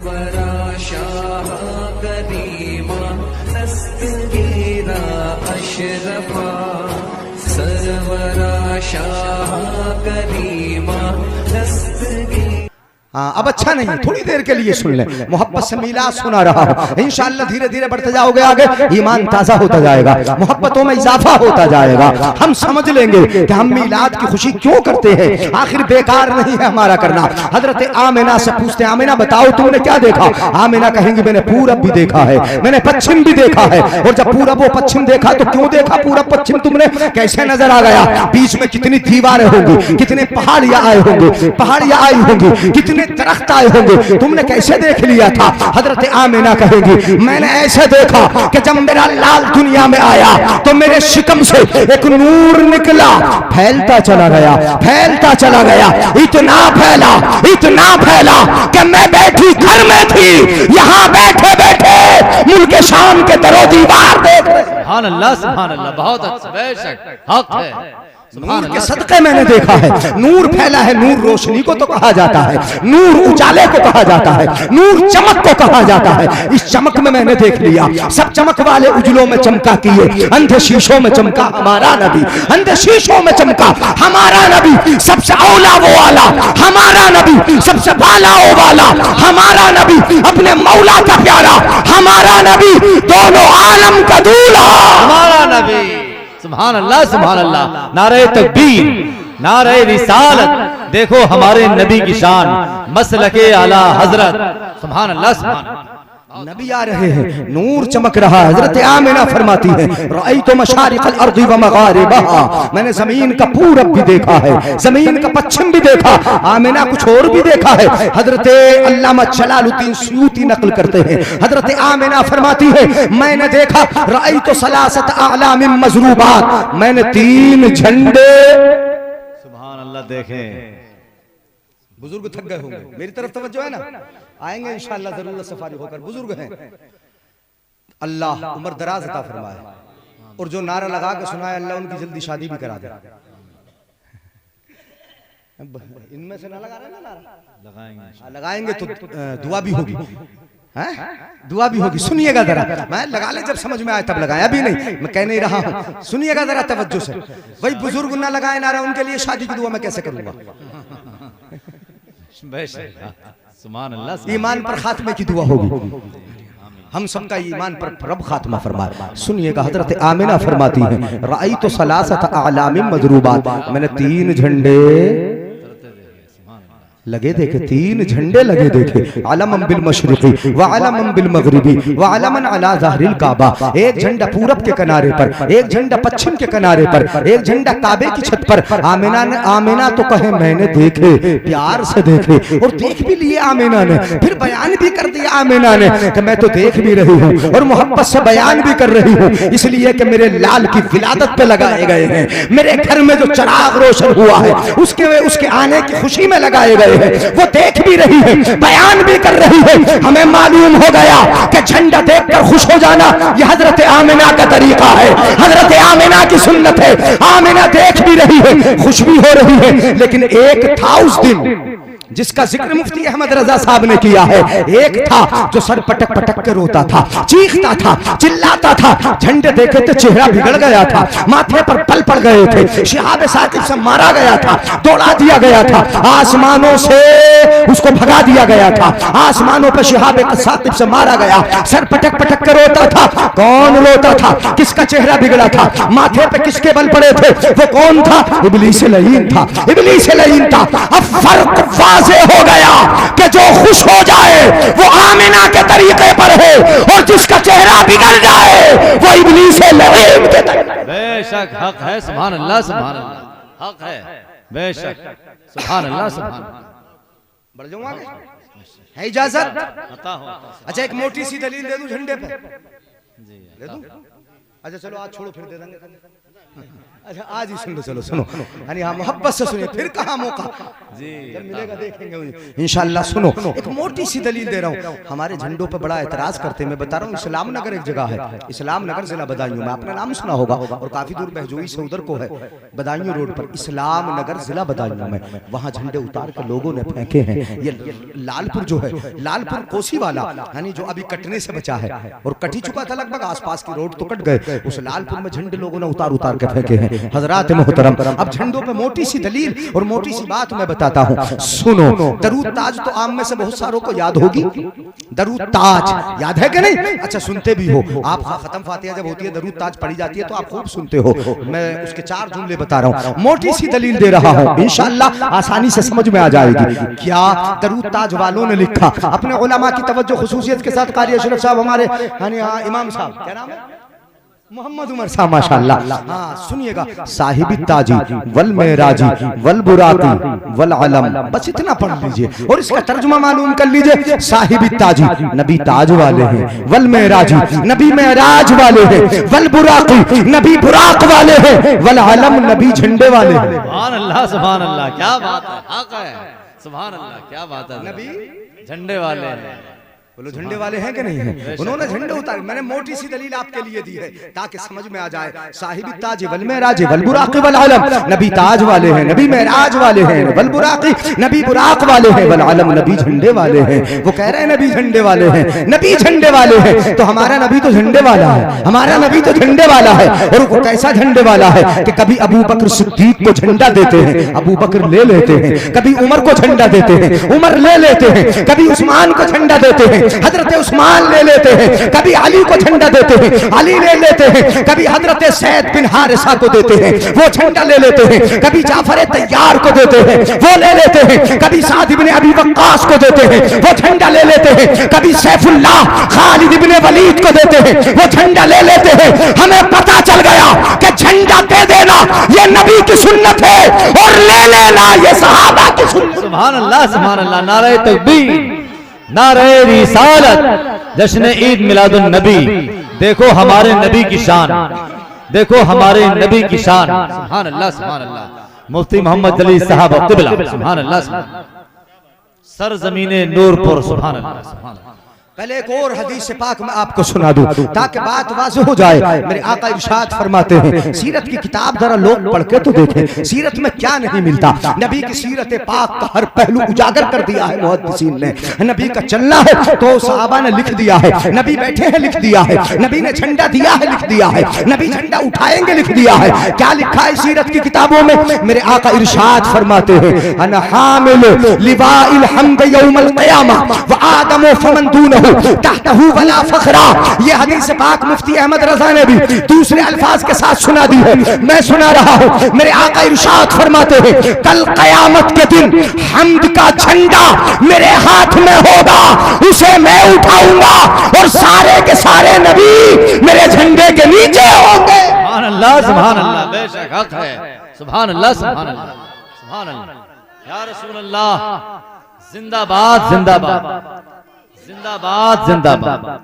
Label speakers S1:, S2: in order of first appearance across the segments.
S1: वरा शाह करीमा दस्तगीरा अशरफा सरवरा शाह करीमा दस्तगीरा।
S2: हाँ, अब अच्छा नहीं, थोड़ी देर के लिए सुन ले, मोहब्बत से मिलाद सुना रहा हूँ। इंशाअल्लाह धीरे धीरे बढ़ते जाओगे आगे, ईमान ताज़ा होता जाएगा, मोहब्बतों में इजाफा होता जाएगा। हम समझ लेंगे कि हम मिलाद की खुशी क्यों करते हैं, आखिर बेकार नहीं है हमारा करना। हजरत आमिना से पूछते हैं, आमिना बताओ तुमने क्या देखा? आमिना कहेंगी मैंने पूरब भी देखा है, मैंने पश्चिम भी देखा है। और जब पूरब व पश्चिम देखा तो क्यों देखा पूरब पश्चिम तुमने, कैसे नजर आ गया? बीच में कितनी दीवारें होंगी, कितने पहाड़ियां आए होंगे, पहाड़ियां आई होंगी, कितने दरख्त आए होंगे, तुमने कैसे देख लिया था? हजरत आमिना कहेगी मैंने ऐसे देखा कि जब मेरा लाल दुनिया में आया तो मेरे शिकम से एक नूर निकला, फैलता चला गया, फैलता चला गया, इतना फैला कि मैं बैठी घर में थी, यहाँ बैठे बैठे मुल्क शाम के दरो दीवार देख रहे।
S3: सुभान अल्लाह, बहुत अच्छा, बेशक हक है।
S2: नूर के सदके मैंने देखा है, नूर फैला है। नूर रोशनी को तो कहा जाता है, नूर उजाले को कहा जाता है, नूर चमक को कहा जाता है। इस चमक में मैंने देख लिया, सब चमक वाले उजलों में चमका किए, अंधे शीशों में चमका हमारा नबी, अंधे शीशों में चमका हमारा नबी, सबसे औला वो वाला हमारा नबी, सबसे बाला वो वाला हमारा नबी, अपने मौला का प्यारा हमारा नबी, दोनों आलम का दूल्हा
S3: हमारा नबी। सुभान अल्लाह, नारे तकबीर, नारे रिसालत। देखो हमारे नबी की शान, मसलके आला हजरत। सुभान अल्लाह,
S2: नबी आ रहे हैं, नूर चमक रहा है। हजरत आमिना फरमाती है रअयतु मशारिक़ल अर्ज़ि व मग़ारिबहा, मैंने जमीन का पूरब भी देखा है, जमीन का पश्चिम भी देखा। आमिना कुछ और भी देखा है। हजरत अल्लामा जलालुद्दीन सुयूती नकल करते हैं, हजरत आमिना फरमाती है मैंने देखा रअयतु सलासत अअलामिन मज़रूबात, मैंने 3 झंडे।
S3: सुभान अल्लाह, देखें
S2: बुजुर्ग थक गए होंगे, मेरी तरफ तवज्जो है ना, आएंगे इंशाअल्लाह जरूर सफारी होकर। बुजुर्ग हैं, अल्लाह उम्र दराज अता फरमाए, और जो नारा लगा के सुनाए अल्लाह उनकी जल्दी शादी भी करा दे। इनमें से ना लगा रहे ना नारा, लगाएंगे तो दुआ भी होगी, दुआ भी होगी। सुनिएगा जरा, मैं लगा ले जब समझ में आए तब लगाया, अभी नहीं, मैं कह नहीं रहा हूं, सुनिएगा जरा तवज्जो से। वही बुजुर्ग ना लगाए नारा, उनके लिए शादी की दुआ मैं कैसे करूंगा?
S3: सुभान अल्लाह,
S2: ईमान पर खात्मे की दुआ होगी, हम सबका ईमान पर रब खात्मा फरमाए। सुनिएगा, हजरत आमिना फरमाती हैं रअयतु सलासत अअलामिन मज़रूबात, मैंने 3 झंडे लगे देखे, 3 झंडे लगे देखे, अलमन बिल मशरिक़ी व अलमन बिल मग़रिबी व अलमन अला ज़हरिल काबा। एक झंडा पूरब के किनारे पर, एक झंडा पश्चिम के किनारे पर, एक झंडा काबे की छत पर। आमिना तो कहे मैंने देखे, प्यार से देखे, और देख भी लिए आमिना ने, फिर बयान भी कर दिया आमिना ने कि मैं तो देख भी रही हूँ और मोहब्बत से बयान भी कर रही हूँ, इसलिए कि मेरे लाल की विलादत पे लगाए गए हैं, मेरे घर में जो चिराग रोशन हुआ है उसके आने की खुशी में लगाए गए, वो देख भी रही है, बयान भी कर रही है। हमें मालूम हो गया कि झंडा देखकर खुश हो जाना यह हजरत आमिना का तरीका है, हजरत आमिना की सुन्नत है। आमिना देख भी रही है, खुश भी हो रही है, लेकिन एक था उस दिन जिसका जिक्र मुफ्ती अहमद रजा साहब ने किया है। एक था जो सर पटक पटक कर रोता था, चीखता था, चिल्लाता था, झंडे देखे तो चेहरा बिगड़ गया था, माथे पर पल पड़ गए थे, शिहाब साकिब से मारा गया था, दौड़ा दिया गया था, आसमानों से उसको भगा दिया गया था, आसमानों पर शिहाब साकिब से मारा गया, सर पटक पटक कर रोता था। कौन रोता था? किसका चेहरा बिगड़ा था? माथे पे किसके बल पड़े थे? वो कौन था? इब्लीस लईन था, इब्लीस लईन था। अब फर्क हो गया कि जो खुश हो जाए वो आमिना के तरीके पर है, और जिसका चेहरा बिगड़ जाए वो इब्लीस लईन के तरीके।
S3: बेशक हक है, सुभान अल्लाह, सुभान अल्लाह, हक है, बेशक, सुभान अल्लाह, सुभान।
S2: बढ़ जाऊं आगे? है इजाजत? अच्छा, एक मोटी सी दलील दे दूं झंडे पे? दे दूं? अच्छा चलो आज छोड़ो, फिर दे देंगे। अच्छा आज ही सुन लो, चलो सुनो, यानी हाँ मोहब्बत से सुनिए, फिर कहाँ मौका जी जब मिलेगा देखेंगे इंशाअल्लाह। सुनो एक मोटी सी दलील दे रहा हूँ। हमारे झंडों पे बड़ा एतराज करते हैं। मैं बता रहा हूँ इस्लाम नगर एक जगह है, इस्लाम नगर जिला बदायूं में, आपने नाम सुना होगा, और काफी दूर बहजोई से उधर को है, बदायूं रोड पर इस्लाम नगर जिला बदायूं में। वहाँ झंडे उतार के लोगों ने फेंके हैं। ये लालपुर जो है, लालपुर कोसी वाला, यानी जो अभी कटने से बचा है और कट ही चुका था लगभग, आसपास की रोड तो कट गए, उस लालपुर में झंडे लोगों ने उतार उतार के फेंके हैं। हजरात मोहतरम, अब झंडों पे मोटी सी दलील और मोटी सी बात मैं बताता हूँ, सुनो। दरूद ताज तो आम में से बहुत सारों को याद होगी, दरूद ताज याद है कि नहीं? अच्छा सुनते भी हो आप, खत्म फातिहा जब होती है दरूद ताज पढ़ी जाती है तो आप खूब सुनते हो। मैं उसके 4 जुमले बता रहा हूँ, मोटी सी दलील दे रहा हूँ, इंशाअल्लाह आसानी से समझ में आ जाएगी। क्या दरूद ताज वालों ने लिखा, अपने उलमा की तवज्जो खुसूसियत के साथ कारी अशरफ साहब हमारे इमाम साहब, क्या नाम है, मोहम्मद उमर साहब माशाअल्लाह। हाँ सुनिएगा, साहिबी ताजी वल मेराजी वल बुराकी वल अलम, बस इतना पढ़ लीजिए और इसका तर्जुमा मालूम कर लीजिए। साहिबी ताजी नबी ताज वाले हैं, वल मेराजी नबी मेराज वाले हैं, वल बुराकी नबी बुराक वाले हैं, वल अलम नबी झंडे वाले हैं।
S3: सुभान अल्लाह, सुभान अल्लाह, क्या बात है, हक है, सुभान अल्लाह, क्या बात है,
S2: नबी
S3: झंडे वाले हैं।
S2: बोलो झंडे वाले हैं कि नहीं है? उन्होंने झंडे उतारे। मैंने मोटी सी दलील आपके लिए दी है ताकि समझ में आ जाए। साहिबी ताज वल मेराज वल बुराक वल अलम, नबी ताज वाले हैं, नबी मेराज वाले हैं, वल बुराकी नबी बुराक वाले हैं, वल अलम नबी झंडे वाले हैं। वो कह रहे हैं नबी झंडे वाले हैं, नबी झंडे वाले हैं, तो हमारा नबी तो झंडे वाला है, हमारा नबी तो झंडे वाला है। और वो कैसा झंडे वाला है कि कभी अबू बकर सिद्दीक को झंडा देते हैं, अबू बकर ले लेते हैं, कभी उमर को झंडा देते हैं, उमर ले लेते हैं, कभी उस्मान को झंडा देते हैं, हजरत उस्मान ले लेते हैं, कभी अली को झंडा देते हैं, अली ले लेते हैं, कभी हजरत सैद बिन हारिसा को देते हैं, वो झंडा ले लेते हैं, कभी जाफर तैयार को देते हैं, वो ले लेते हैं, कभी साद इब्ने अबी वक्कास को देते हैं, वो झंडा ले लेते हैं, कभी सैफुल्लाह खालिद इब्ने वलीद को देते हैं, वो झंडा ले लेते हैं। हमें पता चल गया कि झंडा दे देना ये नबी की सुन्नत है और ले लेना ये सहाबा की सुन्नत।
S3: सुभान अल्लाह, सुभान अल्लाह, नारे तकबीर, नारे रिसालत, जश्न ईद मिलादुन नबी। देखो हमारे नबी की शान, देखो हमारे नबी की शान, सुभान अल्लाह, सुभान अल्लाह। मुफ्ती मोहम्मद अली साहब क़िबला, सुभान अल्लाह, सर ज़मीने नूरपुर, सुभान अल्लाह, सुभान अल्लाह।
S2: पहले एक और हदीस से पाक मैं आपको सुना दूं ताकि बात वाज़ेह हो जाए। मेरे आका इरशाद फरमाते हैं, सीरत की किताब जरा लोग पढ़ के तो देखें, सीरत में क्या नहीं मिलता। नबी की सीरत पाक का हर पहलू उजागर कर दिया है मुहद्दिसीन ने। नबी का चलना है तो सहाबा ने लिख दिया है, नबी बैठे हैं लिख दिया है, नबी ने झंडा दिया है लिख दिया है, नबी झंडा उठाएंगे लिख दिया है। क्या लिखा है सीरत की किताबों में? मेरे आका इरशाद फरमाते हैं, अना हामिल लिवाइल हम्द यौमल क़ियामा व आदम फमन दूनहु तहतहु वला फखरा। ये हदीस पाक मुफ्ती अहमद रजा ने भी दूसरे अल्फाज के साथ सुना दी है, मैं सुना रहा हूँ। मेरे आका इरशाद फरमाते हैं, कल कयामत के दिन हम्द का झंडा मेरे हाथ में होगा, उसे मैं उठाऊंगा और सारे के सारे नबी मेरे झंडे के नीचे होंगे।
S3: सुभान अल्लाह, सुभान अल्लाह, बेशक हक है, सुभान अल्लाह, सुभान अल्लाह, सुभान अल्लाह, या रसूल अल्लाह, जिंदाबाद जिंदाबाद जिंदाबाद जिंदाबाद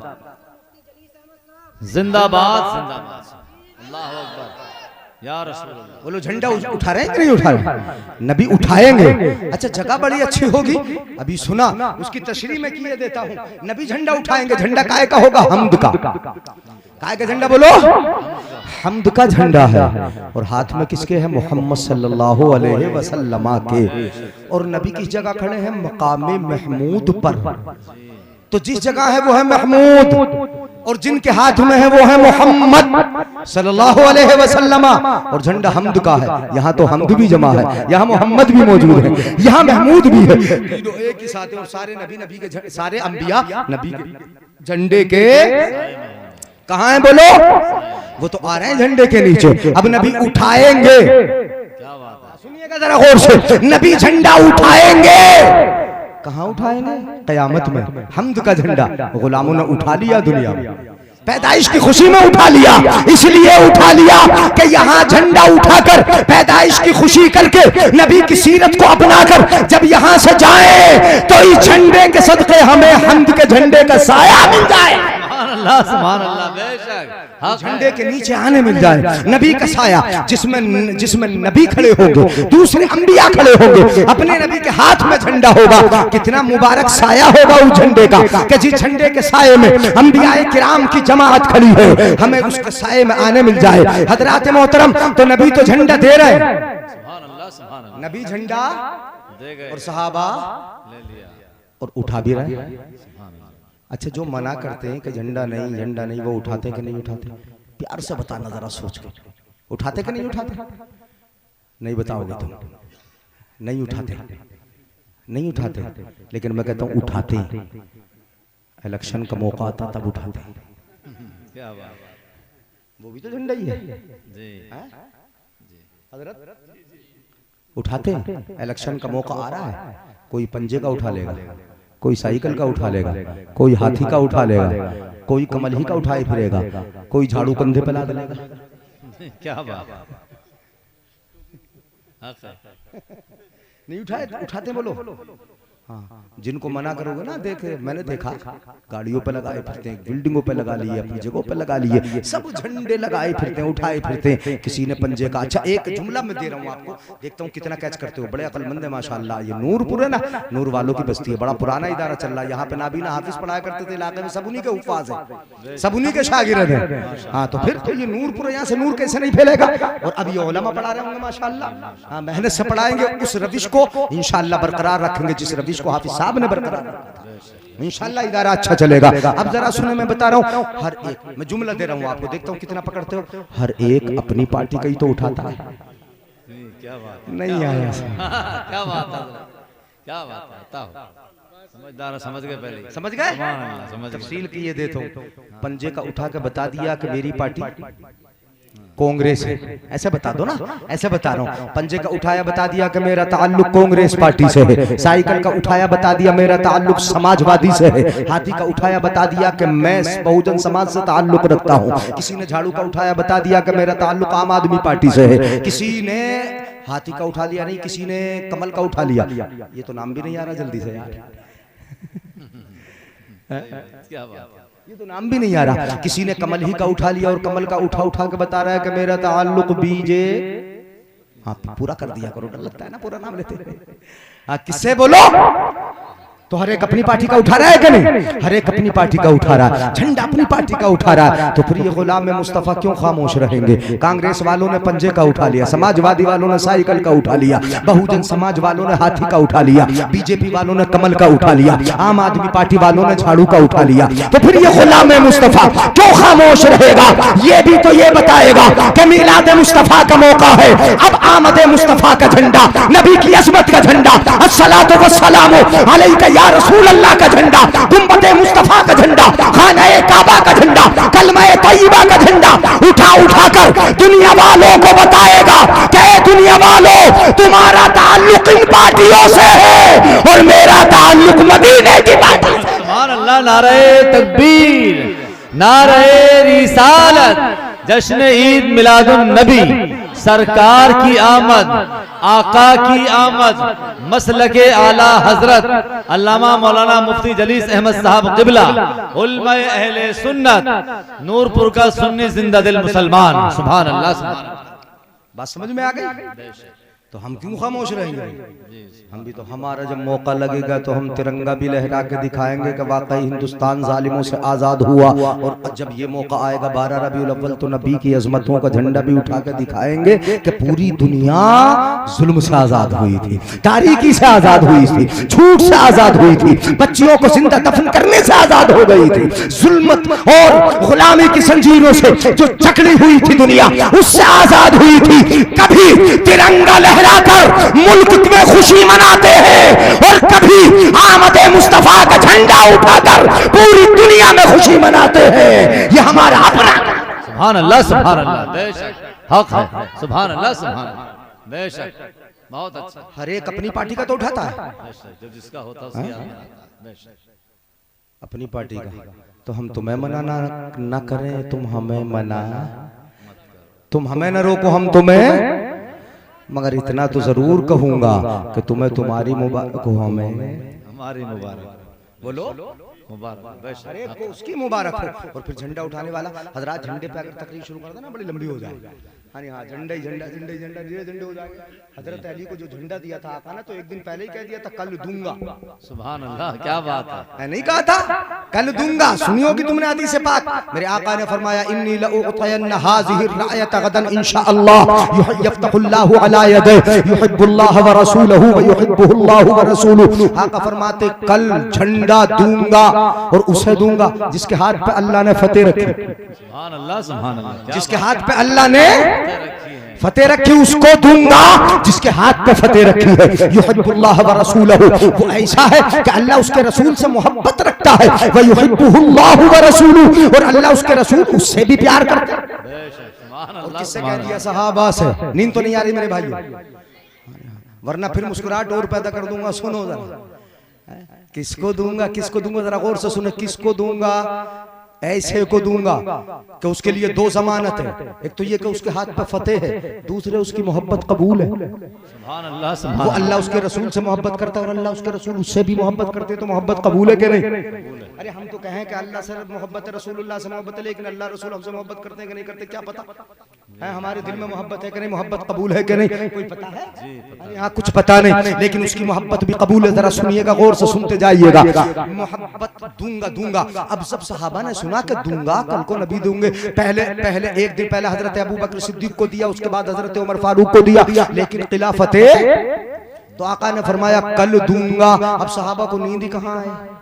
S3: जिंदाबाद जिंदाबाद, अल्लाह अकबर, या रसूल अल्लाह।
S2: बोलो झंडा उठा रहे हैं कि नहीं उठा रहे? नबी उठाएंगे। अच्छा जगह बड़ी अच्छी होगी, अभी सुना, उसकी तशरीह में किए देता हूँ। नबी झंडा उठाएंगे, झंडा काहे का होगा? हम्द का। काहे का झंडा? बोलो हम्द का झंडा है। और हाथ में किसके है? मोहम्मद सल्लल्लाहु अलैहि वसल्लम के। और नबी किस जगह खड़े हैं? मकामे महमूद पर। तो जिस जगह है वो है महमूद और जिनके हाथ में है वो है मोहम्मद सल्लल्लाहु अलैहि वसल्लम। और झंडा हम्द का है। यहाँ तो हम्द भी जमा है, यहाँ मोहम्मद भी मौजूद है, यहाँ महमूद भी है, एक ही साथ है। और सारे नबी के सारे अंबिया नबी के झंडे के कहाँ है? बोलो, वो तो आ रहे हैं झंडे के नीचे। अब नबी उठाएंगे, सुनिएगा जरा गौर से, नबी झंडा उठाएंगे। कहाँ उठाएंगे? कयामत में। हम्द का झंडा गुलामों ने उठा लिया दुनिया में, पैदाइश की खुशी में उठा लिया। इसलिए उठा लिया कि यहाँ झंडा उठाकर पैदाइश की खुशी करके नबी की सीरत को अपनाकर जब यहाँ से जाए तो इस झंडे के सदके हमें हम्द के झंडे का साया मिल जाए।
S3: सुभान अल्लाह, सुभान अल्लाह, बेशक
S2: झंडे के नीचे आने मिल जाए। नबी का साया जिसमें नबी खड़े होंगे, दूसरे अंबिया खड़े होंगे, अपने नबी के हाथ में झंडा होगा। कितना मुबारक साया होगा उस झंडे का कि जिस झंडे के साये में अंबियाए किराम की जमात खड़ी है, हमें उसके साये में आने मिल जाए। हजरात मोहतरम, तो नबी तो झंडा दे रहे हैं, नबी झंडा और सहाबा और उठा भी रहे हैं। अच्छा, जो मना करते हैं कि झंडा नहीं, वो उठाते कि नहीं उठाते? प्यार से बताना जरा सोच के, उठाते कि नहीं उठाते? नहीं बताओगे तुम? नहीं उठाते, नहीं उठाते। लेकिन मैं कहता हूं उठाते। इलेक्शन का मौका आता तब उठाते।
S3: क्या बात,
S2: वो भी तो झंडा ही है जी। हजरत उठाते। इलेक्शन का मौका आ रहा है, कोई पंजे का उठा लेगा, कोई साइकिल का उठा लेगा, कोई हाथी का उठा लेगा, कोई कमल ही का उठाए फिरेगा, कोई झाड़ू कंधे पे लाद लेगा।
S3: क्या बात,
S2: नहीं उठाए, उठाते बोलो। हाँ, जिनको मना करोगे ना, देखे मैंने देखा गाड़ियों पे लगाए फिरते हैं, बिल्डिंगों पे लगा लिए, अपनी जगहों पे लगा लिए, सब झंडे लगाए फिरते हैं, उठाए फिरते हैं। किसी ने पंजे का। अच्छा, एक जुमला मैं दे रहा हूँ आपको, देखता हूँ कितना कैच करते हो। बड़े अकलमंद है माशाल्लाह। ये नूरपुर है ना, नूर वालों की बस्ती है, बड़ा पुराना इदारा चल रहा है। यहाँ पे नाबीना हाफिज पढ़ाया करते थे, इलाके में सब उन्हीं के उफाज है, सब उन्हीं के शागिर्द हैं। हाँ, तो फिर तो ये नूरपुर, यहाँ से नूर कैसे नहीं फैलेगा? और अब ये उलमा पढ़ा रहे होंगे माशाल्लाह। हाँ, मेहनत से पढ़ाएंगे, उस रविश को इंशाल्लाह बरकरार रखेंगे जिस रविश को हाफिज साहब ने बरकरार रखा। इंशाल्लाह इदारा अच्छा चलेगा। अब जरा सुने, मैं बता रहा हूँ, हर एक, मैं जुमला दे रहा हूँ आपको, देखता हूँ कितना पकड़ते हो। हर एक अपनी पार्टी का ही तो उठाता है।
S3: क्या बात,
S2: नहीं आया?
S3: क्या बात है, क्या बात है, समझदार, समझ गए, पहले
S2: समझ गए,
S3: समझ गए।
S2: तफसील किए दे तो पंजे का उठा के बता दिया कि मेरी पार्टी कांग्रेस है, ऐसे बता दो ना, ऐसे बता रहा हूँ। पंजे का उठाया बता दिया कि मेरा ताल्लुक कांग्रेस पार्टी से है। साइकिल का उठाया बता दिया मेरा ताल्लुक समाजवादी से है। हाथी का उठाया बता दिया कि मैं बहुजन समाज से ताल्लुक रखता हूँ। किसी ने झाड़ू का उठाया बता दिया कि मेरा ताल्लुक आम आदमी पार्टी से है। किसी ने हाथी का उठा लिया, नहीं, किसी ने कमल का उठा लिया। ये तो नाम भी नहीं आ रहा जल्दी से यार।
S3: क्या बात,
S2: ये तो नाम भी नहीं आ रहा। किसी ने कमल ही का उठा लिया और कमल का उठा उठा के बता रहा है कि मेरा ताल्लुक बीजे। हाँ, पूरा कर दिया करो, डर लगता है ना पूरा नाम लेते। हाँ, किससे बोलो? तो हर एक अपनी पार्टी का उठा रहा है कि नहीं? हर एक अपनी पार्टी का उठा रहा है, झंडा अपनी पार्टी का उठा रहा है। तो फिर ये गुलाम मुस्तफा क्यों खामोश रहेंगे? कांग्रेस वालों ने पंजे का उठा लिया, समाजवादी वालों ने साइकिल का उठा लिया, बहुजन समाज वालों ने हाथी का उठा लिया, बीजेपी वालों ने कमल का उठा लिया, आम आदमी पार्टी वालों ने झाड़ू का उठा लिया। तो फिर ये गुलाम मुस्तफा क्यों खामोश रहेगा? ये भी तो ये बताएगा कि मिलाद मुस्तफा का मौका है। अब आमद मुस्तफा का झंडा, नबी की अज़मत का झंडा, अस्सलातु वस्सलामु अलैका या रसूल अल्लाह का झंडा, गुंबदे मुस्तफा का झंडा, खानाए काबा का झंडा, कलमाए तय्यबा का झंडा उठा उठा कर दुनिया वालों को बताएगा कि दुनिया वालों, तुम्हारा ताल्लुक इन पार्टियों से है और मेरा ताल्लुक मदीने की पार्टी से।
S3: सुभान अल्लाह, नारे तकबीर, नारे रिसालत, जश्न ईद मिलादुन नबी, सरकार की आमद, आका की आमद, मसलके आला हजरत अल्लामा मौलाना मुफ्ती जलीस अहमद साहब क़िबला, उलमाए अहले सुन्नत, नूरपुर का सुन्नी जिंदा दिल मुसलमान। सुभान अल्लाह, सुभान अल्लाह।
S2: बात समझ में आ गई? तो हम क्यों खामोश रहेंगे? हम भी तो, हमारा जब मौका लगेगा तो हम तिरंगा भी लहरा के दिखाएंगे कि वाकई हिंदुस्तान जालिमों से आजाद हुआ। और जब ये मौका आएगा 12 रबीउल अव्वल, तो नबी की अजमतों का झंडा भी उठा के दिखाएंगे कि पूरी दुनिया जुल्म से आजाद हुई थी, तारीकी से आजाद हुई थी, झूठ से आजाद हुई थी, बच्चियों को जिंदा दफन करने से आजाद हो गई थी, जुल्मत और गुलामी की जंजीरों से जो जकड़ी हुई थी दुनिया, उससे आजाद हुई थी। कभी तिरंगा लहराकर मुल्क में खुशी मनाते हैं और कभी आमद मुस्तफा का झंडा उठाकर पूरी दुनिया में खुशी मनाते हैं। ये हमारा अपना।
S3: सुभान अल्लाह, सुभान अल्लाह, बेशक हक है। सुभान अल्लाह, सुभान अल्लाह, बेशक, बहुत अच्छा।
S2: हर एक अपनी पार्टी का तो उठाता है,
S3: जब जिसका होता उसकी बेशक
S2: अपनी पार्टी का। तो हम तुम्हें मना ना करें, तुम हमें मना, तुम हमें न रोको, हम तुम्हें, मगर इतना तो जरूर कहूंगा कि तुम्हें तुम्हारी मुबारक हो, हमें
S3: हमारी मुबारक।
S2: बोलो।
S3: मुबारक बेशक।
S2: हर एक को उसकी मुबारक हो। और फिर झंडा उठाने वाला हजरात झंडे पे अगर तकरीर शुरू कर देना बड़ी लंबी हो जाएगी। हाँ हाँ, झंडा ही झंडा, झंडा ही झंडा, धीरे झंडे हो जाएंगे। हजरत अली को जो झंडा दिया था आका ने तो एक दिन पहले ही कह दिया था कल दूंगा।
S3: सुभान अल्लाह, क्या बात है।
S2: मैं नहीं कहा था कल दूंगा। सुनियो कि तुमने हदीस से पाक मेरे आका ने फरमाया इन्नी लउतयन्ना हाज़िहि रायत गदन इंशाअल्लाह यफ्तहुल्लाहु अला यदैहि युहिब्बुल्लाह व रसूलहु व युहिब्बुहुल्लाहु व रसूलुहु। आका फरमाते कल झंडा दूंगा और उसे दूंगा जिसके हाथ पे अल्लाह ने फतेह रखी।
S3: सुभान अल्लाह, सुभान अल्लाह।
S2: जिसके हाथ पे अल्लाह ने फतेह रखी उसको दूंगा जिसके हाथ पे फतेह रखी है। युहिब्बुल्लाह व रसूलहु, वो ऐसा है कि अल्लाह उसके रसूल से मोहब्बत रखता है। व युहिब्बुहुल्लाहु व रसूलुहु, और अल्लाह उसके रसूल उससे भी प्यार करता है। और किससे कह दिया? सहाबा से। नींद तो नहीं आ रही मेरे भाई, वरना फिर मुस्कुराहट और पैदा कर दूंगा। सुनो जरा, किसको दूंगा, किसको दूंगा, जरा गौर से सुने। किसको दूंगा? ऐसे को दूंगा कि उसके लिए दो जमानत है। एक तो ये कि उसके हाथ पर फतेह है, दूसरे उसकी मोहब्बत कबूल है।
S3: सुभान अल्लाह, सुभान
S2: वो अल्लाह उसके रसूल से मोहब्बत करता है और अल्लाह उसके रसूल उससे भी मोहब्बत करते हैं, तो मोहब्बत कबूल है कि नहीं? अरे हम तो कहें कि अल्लाह से मोहब्बत है, रसूलुल्लाह से मोहब्बत है, लेकिन अल्लाह रसूल हमसे मोहब्बत करते हैं कि नहीं करते क्या पता है? हमारे दिल में मोहब्बत है कि नहीं, मोहब्बत कबूल है कि नहीं, कोई पता है? अरे यहाँ कुछ पता नहीं, लेकिन उसकी मोहब्बत भी कबूल है। जरा सुनिएगा, गौर से सुनते जाइएगा। मोहब्बत दूंगा दूंगा। अब सब सहाबा ने सुना कि दूंगा, कल को नबी दूंगे। पहले एक दिन पहले हजरत अबू बकर सिद्दीक को दिया, उसके बाद हजरत उमर फारूक को दिया, लेकिन खिलाफते तो आका ने फरमाया कल दूंगा। अब सहाबा को नींद ही कहाँ है?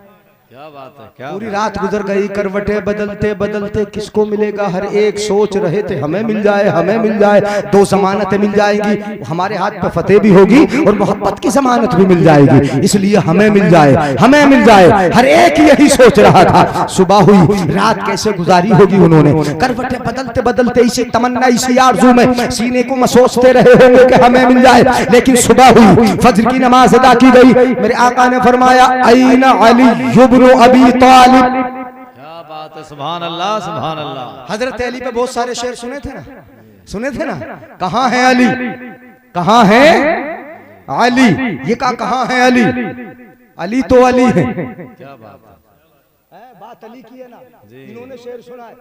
S3: क्या बात है, क्या
S2: पूरी रात गुजर गई, करवटे बदलते बदलते किसको मिलेगा? हर एक सोच रहे थे हमें मिल जाए, हमें मिल जाए, दो जमानतें मिल जाएंगी, हमारे हाथ पे फतेह भी होगी और मोहब्बत की जमानत भी मिल जाएगी, इसलिए हमें मिल जाए, हमें मिल जाए। हर एक यही सोच रहा था। सुबह हुई, रात कैसे गुजारी होगी उन्होंने? करवटे बदलते बदलते इसी तमन्ना, इसी आरज़ू में सीने को महसूसते रहे होंगे कि हमें मिल जाए। लेकिन सुबह हुई, फजर की नमाज अदा की गई। मेरे आका ने फरमाया ऐना अली युब्नु अबी तालिब।
S3: क्या बात है, सुभान अल्लाह, सुभान अल्लाह।
S2: हजरत अली पे बहुत सारे शेर सुने थे ना, सुने थे ना? कहाँ है अली, कहाँ है अली? ये कहाँ है अली? अली तो अली है।
S3: क्या बात है,
S2: बात अली की है ना, इन्होंने शेर सुना है,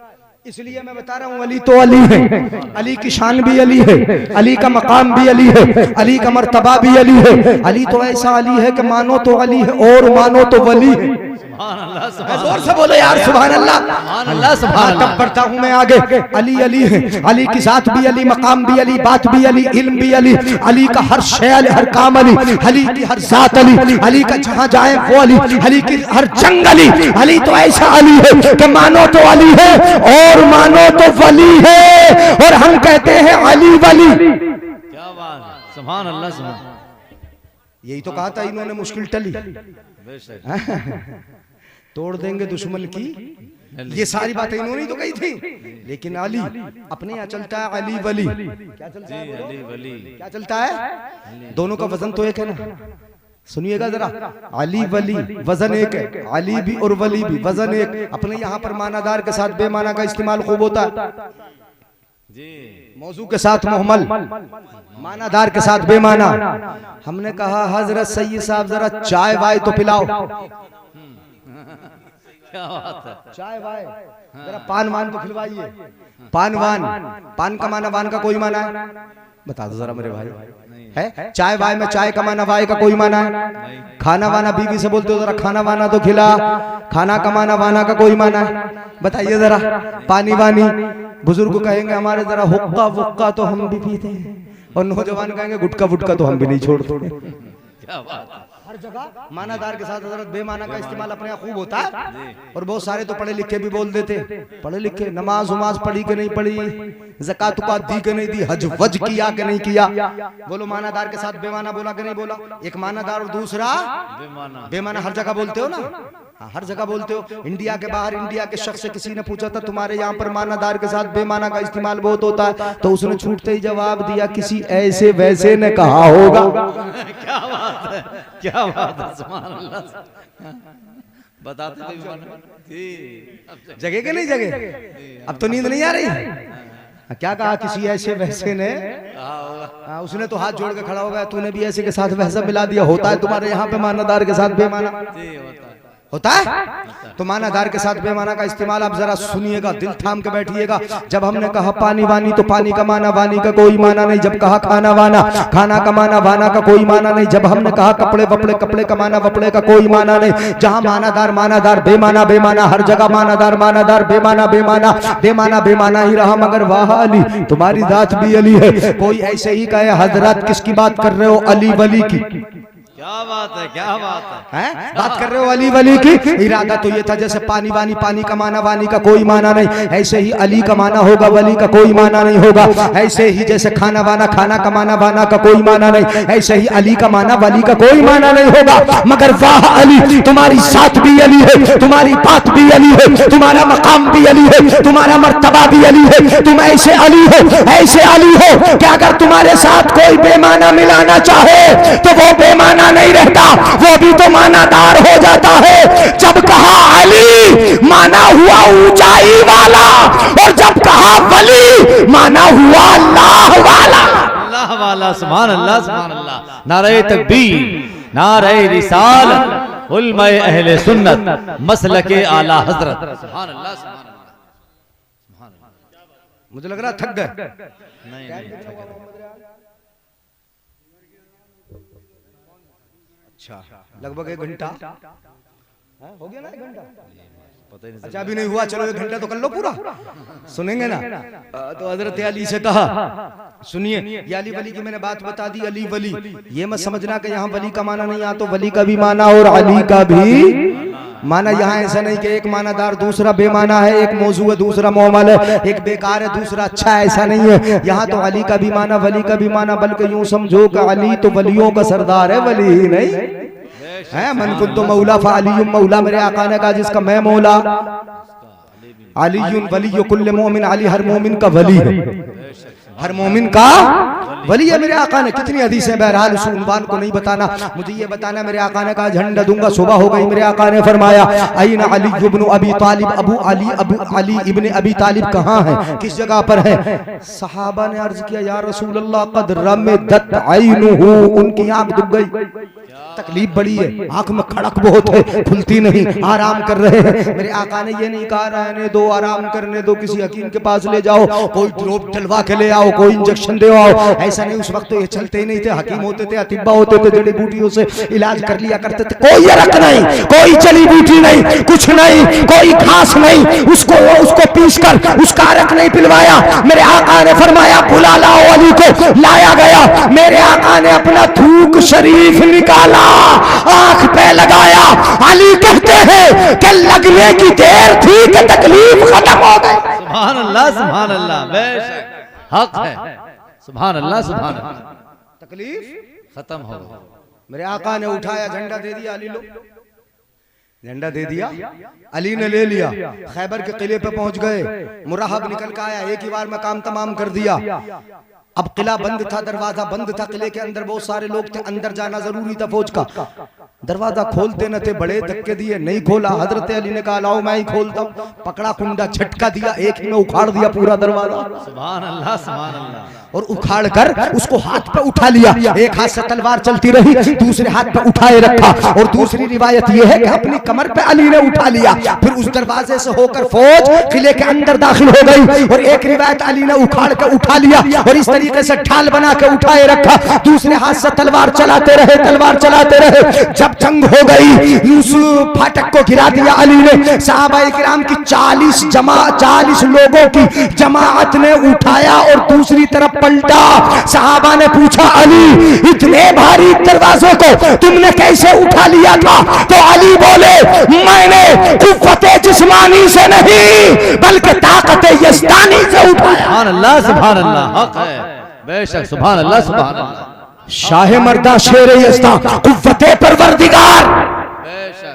S2: इसलिए मैं बता रहा हूँ अली तो अली है। अली की शान भी अली है, अली का मकाम भी अली है, अली का मर्तबा भी अली है। अली तो ऐसा अली है कि मानो तो अली है और मानो तो वली है। जोर से बोलो यार, सुभान अल्लाह,
S3: सुभान अल्लाह, सुभान अल्लाह।
S2: तब बढ़ता हूँ मैं आगे। अली अली है, अली की जात भी अली, मकाम भी अली, बात भी अली, इल्म भी अली, अली का हर शय अली, हर काम अली, अली की हर जात अली, अली का जहाँ जाए वो अली, अली की हर जंग अली। अली तो ऐसा अली है कि मानो तो अली है और मानो तो वली है, और हम कहते हैं अली वली।
S3: क्या बात है, सुभान अल्लाह, सुभान।
S2: यही तो कहा था इन्होंने, मुश्किल टली, तोड़ देंगे दुश्मन की, ये सारी बातें इन्होंने ही तो कही थी। लेकिन अली अपने यहाँ चलता है अली वली। क्या चलता है?
S3: अली वली।
S2: क्या चलता है? दोनों का वजन तो एक है ना, सुनिएगा जरा। अली वली वजन एक है, अली भी और वली भी वजन एक। अपने यहाँ पर मानादार के साथ बेमाना का इस्तेमाल खूब होता है जी, मौजू के साथ मुहम्मल, मानादार के साथ बेमाना। हमने कहा हजरत सैयद साहब जरा चाय वाय तो पिलाओ।
S3: क्या बात है,
S2: चाय वाय, जरा पान वान तो खिलवाइए। पान वान, पान का माना वान का कोई माना है? बता दो जरा मेरे भाई, है? चाय वाय में चाय का माना वाय का कोई माना है? खाना वाना बीवी से बोलते हो जरा खाना वाना तो खिला, खाना का माना वाना का कोई माना है? बताइए जरा। पानी वानी, बुजुर्ग कहेंगे हमारे जरा हुक्का वुक्का तो हम भी पीते हैं, और नौजवान कहेंगे गुटका वुटका तो हम भी नहीं छोड़ते।
S3: क्या बात है।
S2: हर जगह मानादार के साथ हजरत बेमाना का इस्तेमाल अपने यहाँ खूब होता है। और बहुत सारे तो पढ़े लिखे भी बोल देते, पढ़े लिखे, नमाज उमाज पढ़ी के नहीं पढ़ी, ज़कात उकात दी के नहीं दी, हज वज किया के नहीं किया। बोलो मानादार के साथ बेमाना बोला के नहीं बोला? एक मानादार और दूसरा
S3: बेमाना।
S2: बेमाना हर जगह बोलते हो ना, हर जगह बोलते हो। इंडिया के बाहर इंडिया के शख्स से किसी ने पूछा था तुम्हारे यहाँ पर मानादार के साथ बेमाना का इस्तेमाल बहुत होता है, तो उसने छूटते ही जवाब दिया किसी ऐसे वैसे ने कहा होगा।
S3: क्या बात है, क्या बात है, सुभान अल्लाह। बताते जी,
S2: जगह के नहीं जगह? अब तो नींद नहीं आ रही? क्या कहा किसी ऐसे वैसे ने? उसने तो हाथ जोड़ के खड़ा हो गया, तूने भी ऐसे के साथ वैसा मिला दिया। होता है तुम्हारे यहाँ पे मानादार के साथ बेमाना? होता है। तो मानादार के साथ बेमाना का इस्तेमाल आप जरा सुनिएगा, दिल थाम के बैठिएगा। जब हमने कहा पानी वानी तो पानी का माना वानी का कोई माना नहीं। जब कहा खाना वाना, खाना का माना वाना का कोई माना नहीं। जब हमने कहा कपड़े वपड़े, कपड़े का माना वपड़े का कोई माना नहीं। जहां मानादार मानादार, बेमाना बेमाना, हर जगह मानादार मानादार, बेमाना बेमाना, बेमाना बेमाना ही रहा। मगर वाह अली, तुम्हारी जात भी अली है। कोई ऐसे ही कहे हजरत किसकी बात कर रहे हो? अली वली की।
S3: क्या बात है, क्या बात है,
S2: बात कर रहे हो अली वली की। इरादा तो ये था जैसे पानी वानी, पानी का माना वानी का कोई माना नहीं, ऐसे ही अली का माना होगा, वली का कोई माना नहीं होगा। ऐसे ही जैसे खाना वाना, खाना का माना वाना का कोई माना नहीं, ऐसे ही अली का माना वली का कोई माना नहीं होगा। मगर वाह अली, तुम्हारी साथ भी अली है, तुम्हारी बात भी अली है, तुम्हारा मकाम भी अली है, तुम्हारा मर्तबा भी अली है। तुम ऐसे अली हो, ऐसे अली हो कि अगर तुम्हारे साथ कोई बेमाना मिलाना चाहे तो वो बेमाना नहीं रहता, वो भी तो मानादार हो जाता है। जब कहा अली माना हुआ ऊंचाई वाला, और जब कहा वली माना हुआ अल्लाह वाला।
S3: अल्लाह वाला, सुभान अल्लाह, सुभान अल्लाह। नारे तकबीर, नारे रिसालत, उलमाए अहले सुन्नत, मसलके आला हजरत। सुभान अल्लाह, सुभान अल्लाह।
S2: मुझे लग रहा थक गए। अच्छा, लगभग 1 घंटा हो गया ना? 1 घंटा पता ही नहीं। अच्छा अभी नहीं हुआ, चलो 1 घंटा तो कर लो पूरा, सुनेंगे ना? तो हजरत अली से कहा, सुनिए ये अली वली की मैंने बात बता दी। अली वली ये मत समझना कि यहाँ वली का माना नहीं, यहाँ तो वली का भी माना और अली का भी माना। यहाँ ऐसा नहीं कि एक मानादार दूसरा बेमाना है, एक मौजू है दूसरा मोमल है, एक बेकार है दूसरा अच्छा है, ऐसा नहीं है। यहाँ तो अली का भी माना, वली का भी माना। बल्कि यूं समझो कि अली तो वलियों का सरदार है, वली ही नहीं है। मन कुन तो मौला फ़अलियुम मौला, मेरे आका ने कहा जिसका मैं मौला। अलीयुन वली कुल्ल मोमिन, अली हर मोमिन का वली है, हर मोमिन का वली है मेरे आका ने। कितनी हदीसें, बहरहाल उस उन्वान को नहीं बताना, मुझे ये बताना मेरे आका ने कहा झंडा दूंगा। सुबह हो गई, मेरे आका ने फरमाया अयना अली इब्न अबी तालिब, अबू अली इब्न अबी तालिब कहाँ है, किस जगह पर है? सहाबा ने अर्ज किया या रसूल अल्लाह कद रमदत ऐनुहु, उनकी आंख डूब गई, तकलीफ बड़ी है, आंख में खड़क बहुत है, खुलती नहीं, आराम कर रहे हैं। मेरे आका ने ये नहीं कहा रहने दो, आराम करने दो, किसी हकीम के पास ले जाओ, कोई ड्रॉप डलवा के ले आओ, कोई इंजेक्शन दे आओ। ऐसा नहीं, उस वक्त तो ये चलते ही नहीं थे, हकीम होते थे, अतिब्बा होते थे, जड़ी बूटियों से इलाज कर लिया करते थे। कोई यरक नहीं, कोई जड़ी बूटी नहीं, कुछ नहीं, कोई घास नहीं, उसको पीस कर उसका अरक नहीं पिलवाया। मेरे आका ने फरमाया बुला लाओ अली को। लाया गया, मेरे आका ने अपना थूक शरीफ निकाला, आंख पे लगाया। अली कहते हैं कि लगने की देर थी कि तकलीफ खत्म हो गई।
S3: सुभान अल्लाह, सुभान अल्लाह, बेशक हक है। सुभान अल्लाह, सुभान अल्लाह।
S2: तकलीफ
S3: खत्म हो गई।
S2: मेरे आका ने उठाया, झंडा दे दिया, अली लो, झंडा दे दिया, अली ने ले लिया। खैबर के किले पे पहुंच गए, मुराहब निकल के आया, एक ही बार में काम तमाम कर दिया। अब किला बंद था, दरवाजा बंद था, किले के अंदर बहुत सारे लोग थे, अंदर जाना जरूरी था फौज का। दरवाजा खोलते न थे, बड़े धक्के दिए, नहीं खोला। हजरत अली ने कहा लाओ मैं ही खोलता हूं। पकड़ा कुंडा, झटका दिया, एक ही में उखाड़ दिया पूरा दरवाजा।
S3: सुभान अल्लाह, सुभान अल्लाह।
S2: और उखाड़ कर उसको हाथ पे उठा लिया। एक हाथ से तलवार चलती रही, दूसरे हाथ पे उठाए रखा। और दूसरी रिवायत यह है कि अपनी कमर पे अली ने उठा लिया। फिर उस दरवाजे से होकर फौज किले के अंदर दाखिल हो गई। और एक रिवायत अली ने उखाड़ कर उठा लिया और इस तरीके से ढाल बना के उठाए रखा। दूसरे हाथ से तलवार चलाते रहे, तलवार चलाते रहे। जब जंग हो गई, उस फाटक को गिरा दिया अली ने। सहाबाए किराम की 40 लोगों की जमाअत ने उठाया और दूसरी तरफ पलटा। सहाबा ने पूछा अली इतने भारी दरवाजों को तुमने कैसे उठा लिया था? तो अली बोले मैंने कुव्वते जिस्मानी से नहीं बल्कि ताकत यज़दानी से उठाया।
S3: सुभान अल्लाह, सुभान अल्लाह, हक है, बेशक, सुभान अल्लाह, सुभान अल्लाह।
S2: शाह मर्दा शेर यज़दा कुव्वते परवरदिगार,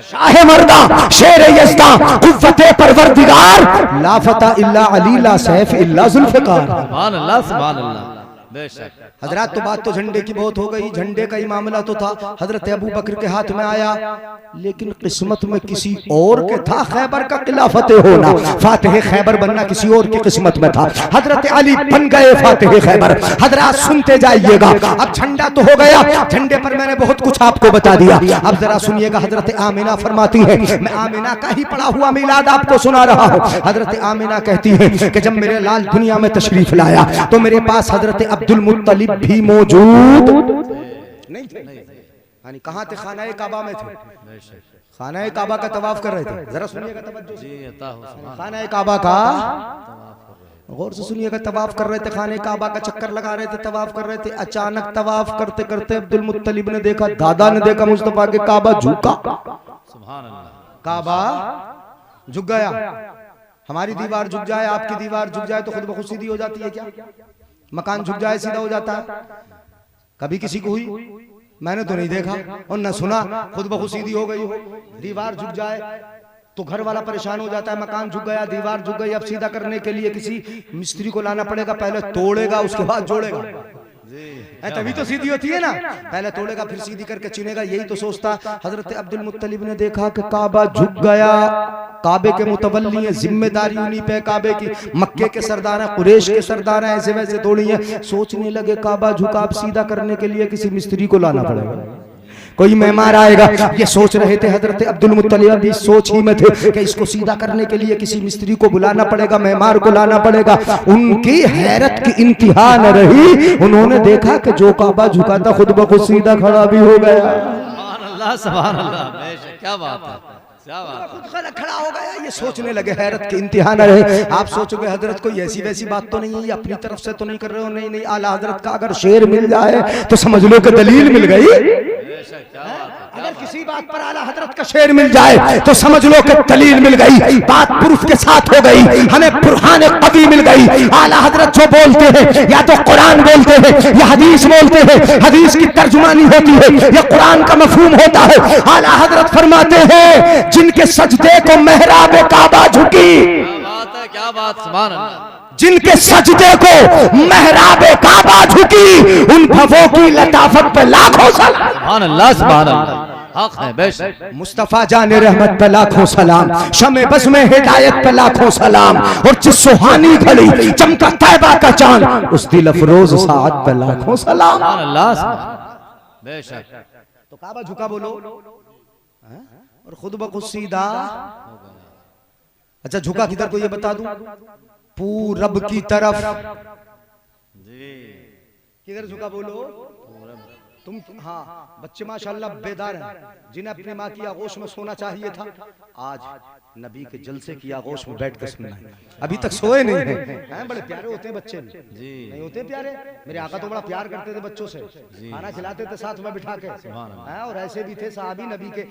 S2: शाह मर्दा शेर यज़दा कुव्वते परवरदिगार, ला फता इल्ला अली ला सैफ इल्ला ज़ुल्फ़िकार।
S3: सुभान अल्लाह, सुभान अल्लाह, बेशक।
S2: हजरत तो बात तो झंडे की बहुत हो गई, झंडे का ही मामला तो था, हजरत अबू बकर के हाथ में आया, लेकिन किस्मत में किसी और के था खैबर का किला फतेह होना, फातिह खैबर बनना किसी और की किस्मत में था। हजरत अली बन गए फातिह खैबर। हजरत सुनते जाइएगा, अब झंडा तो हो गया, झंडे पर मैंने बहुत कुछ आपको बता दिया, अब जरा सुनिएगा। हजरत आमिना फरमाती है, मैं आमिना का ही पढ़ा हुआ मिलाद आपको सुना रहा हूँ। हजरत आमिना कहती है कि जब मेरे लाल दुनिया में तशरीफ लाया तो मेरे पास हजरत अब्दुल मुत्तलिब भी मौजूद नहीं थे। यानी कहाँ थे? खानाए काबा में थे, खानाए काबा का तवाफ कर रहे थे। जरा सुनिएगा तवज्जो से, खानाए काबा का गौर से सुनिएगा, तवाफ कर रहे थे, खाने काबा का चक्कर लगा रहे थे, तवाफ कर रहे थे। अचानक तवाफ करते करते अब्दुल मुत्तलिब ने देखा, दादा ने देखा मुस्तफा के काबा झुका, काबा झुक गया। हमारी दीवार झुक जाए, आपकी दीवार झुक जाए तो खुद ब खुद सीधी हो जाती है क्या? मकान झुक जाए सीधा हो जाता है? कभी किसी को हुई? मैंने तो नहीं देखा और न सुना खुद ब खुद सीधी हो गई हो। दीवार झुक जाए तो घर वाला परेशान हो जाता है, मकान झुक गया, दीवार झुक गई, अब सीधा करने के लिए किसी मिस्त्री को लाना पड़ेगा, पहले तोड़ेगा उसके बाद जोड़ेगा, तभी तो सीधी होती है ना। पहले तोड़ेगा फिर सीधी करके चुनेगा, यही तो सोचता। हजरत अब्दुल मुत्तलिब ने देखा कि काबा झुक गया, काबे के मुतवल्ली है, जिम्मेदारी उन्हीं पे काबे की, मक्के के सरदार हैं, कुरैश के सरदार हैं, ऐसे वैसे थोड़ी है। सोचने लगे काबा झुका, अब सीधा करने के लिए किसी मिस्त्री को लाना पड़ेगा, कोई मेहमान आएगा, ये सोच रहे थे। हजरत अब्दुल मुत्तलिब भी सोच ही में थे कि इसको सीधा करने के लिए किसी मिस्त्री को बुलाना पड़ेगा, मेहमान को लाना पड़ेगा। उनकी हैरत की इंतहा न रही, उन्होंने देखा कि जो काबा झुका था खुद ब खुद सीधा खड़ा भी हो गया।
S3: सुभान अल्लाह, क्या बात है, क्या बात है,
S2: खड़ा हो गया। ये सोचने लगे, हैरत की इंतहा न रहे। आप सोचोगे हजरत कोई ऐसी वैसी बात तो नहीं है, ये अपनी तरफ से तो नहीं कर रहे हो? नहीं नहीं, आला हजरत का अगर शेर मिल जाए तो समझ लो कि दलील मिल गई। अगर किसी बात पर आला हजरत का शेर मिल जाए तो समझ लो कि दलील मिल गई, बात प्रूफ के साथ हो गई, हमें बुरहान कवी मिल गई। आला हजरत जो बोलते हैं या तो कुरान बोलते हैं या हदीस बोलते हैं, हदीस की तर्जुमानी होती है या कुरान का मफहूम होता है। आला हजरत फरमाते हैं, जिनके सजदे को मेहराब काबा झुकी,
S3: क्या बात, सुभान अल्लाह,
S2: जिनके सजदे को मेहराब काबा झुकी, उन भवों की लताफत पे लाखों सलाम।
S3: सुभान अल्लाह, सुभान अल्लाह, हक है बेशक।
S2: मुस्तफा जाने रहमत पे लाखों सलाम, शमे बस में हिदायत पे लाखों सलाम, और जिस सुहानी घड़ी चमका तैबा का चांद, उस दिल अफरोज साद पे लाखों सलाम।
S3: सुभान अल्लाह, बेशक।
S2: तो काबा झुका बोलो और खुद ब खुद सीधा। अच्छा झुका किधर को ये बता दूं? पूरब की तरफ। किधर झुका बोलो तुम? हाँ, बच्चे माशाल्लाह बेदार हैं, जिन्हें अपनी माँ की आगोश में सोना चाहिए था, आज नबी के जलसे की आगोश में बैठ कर सुनना है। अभी तक सोए नहीं हैं, बड़े प्यारे होते हैं बच्चे जी, नहीं होते प्यारे? मेरे आका तो बड़ा प्यार करते थे बच्चों से, खाना खिलाते थे साथ में बिठा के, और ऐसे भी थे साहबी नबी के,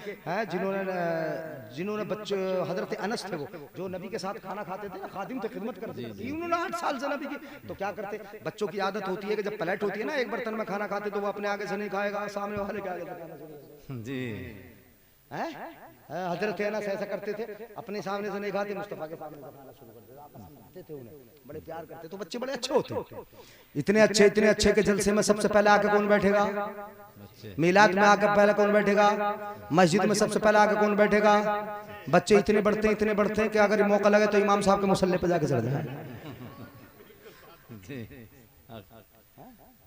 S2: जिन्होंने बच्चे, हजरत अनस थे वो, जो नबी के साथ खाना खाते थे ना, खादिम थे, खिदमत करते थे, उन्होंने 8 साल से नबी की। तो क्या करते, बच्चों की आदत होती है कि जब प्लेट होती है ना एक बर्तन में खाना खाते, तो वो अपने आगे से नहीं खाएगा, सामने वाले के आगे से खाना शुरू जी। हजरत अनस ऐसा करते थे, अपने सामने से नहीं खाते, मुस्तफा के सामने से खाना शुरू कर देते, आपस में खाते थे, उन्हें बड़े प्यार करते। तो बच्चे बड़े अच्छे होते, इतने अच्छे के जलसे में सबसे पहले आके कौन बैठेगा? मिलाद में आकर पहले कौन बैठेगा? मस्जिद में सबसे पहले आके कौन बैठेगा? बच्चे इतने बढ़ते हैं कि अगर मौका लगे तो इमाम साहब के मुसल्ले पे जाके चढ़ जाए।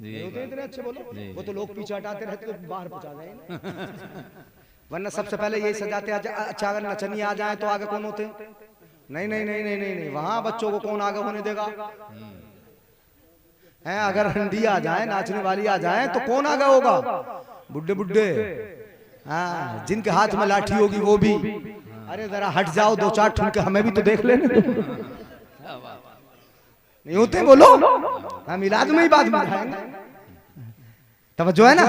S2: इतने अच्छे बोलो, वो तो लोग पीछे हटाते रहते तो बाहर पहुंचा जाए, वरना सबसे पहले यही सजाते। अच्छा अगर नचनिया आ जाए तो आगे कौन होते? नहीं, वहां बच्चों को कौन आगे होने देगा? हैं, अगर हंडी आ जाए, नाचने वाली आ जाए तो कौन आगे होगा? बुड्ढे, हाँ, जिनके हाथ में लाठी होगी वो भी। अरे जरा हट जाओ, 2-4 ठुमके हमें भी तो देख लेने दो। नहीं होते बोलो, हाँ, मिलाद में ही बात मिलाएंगे। तवज्जो है ना,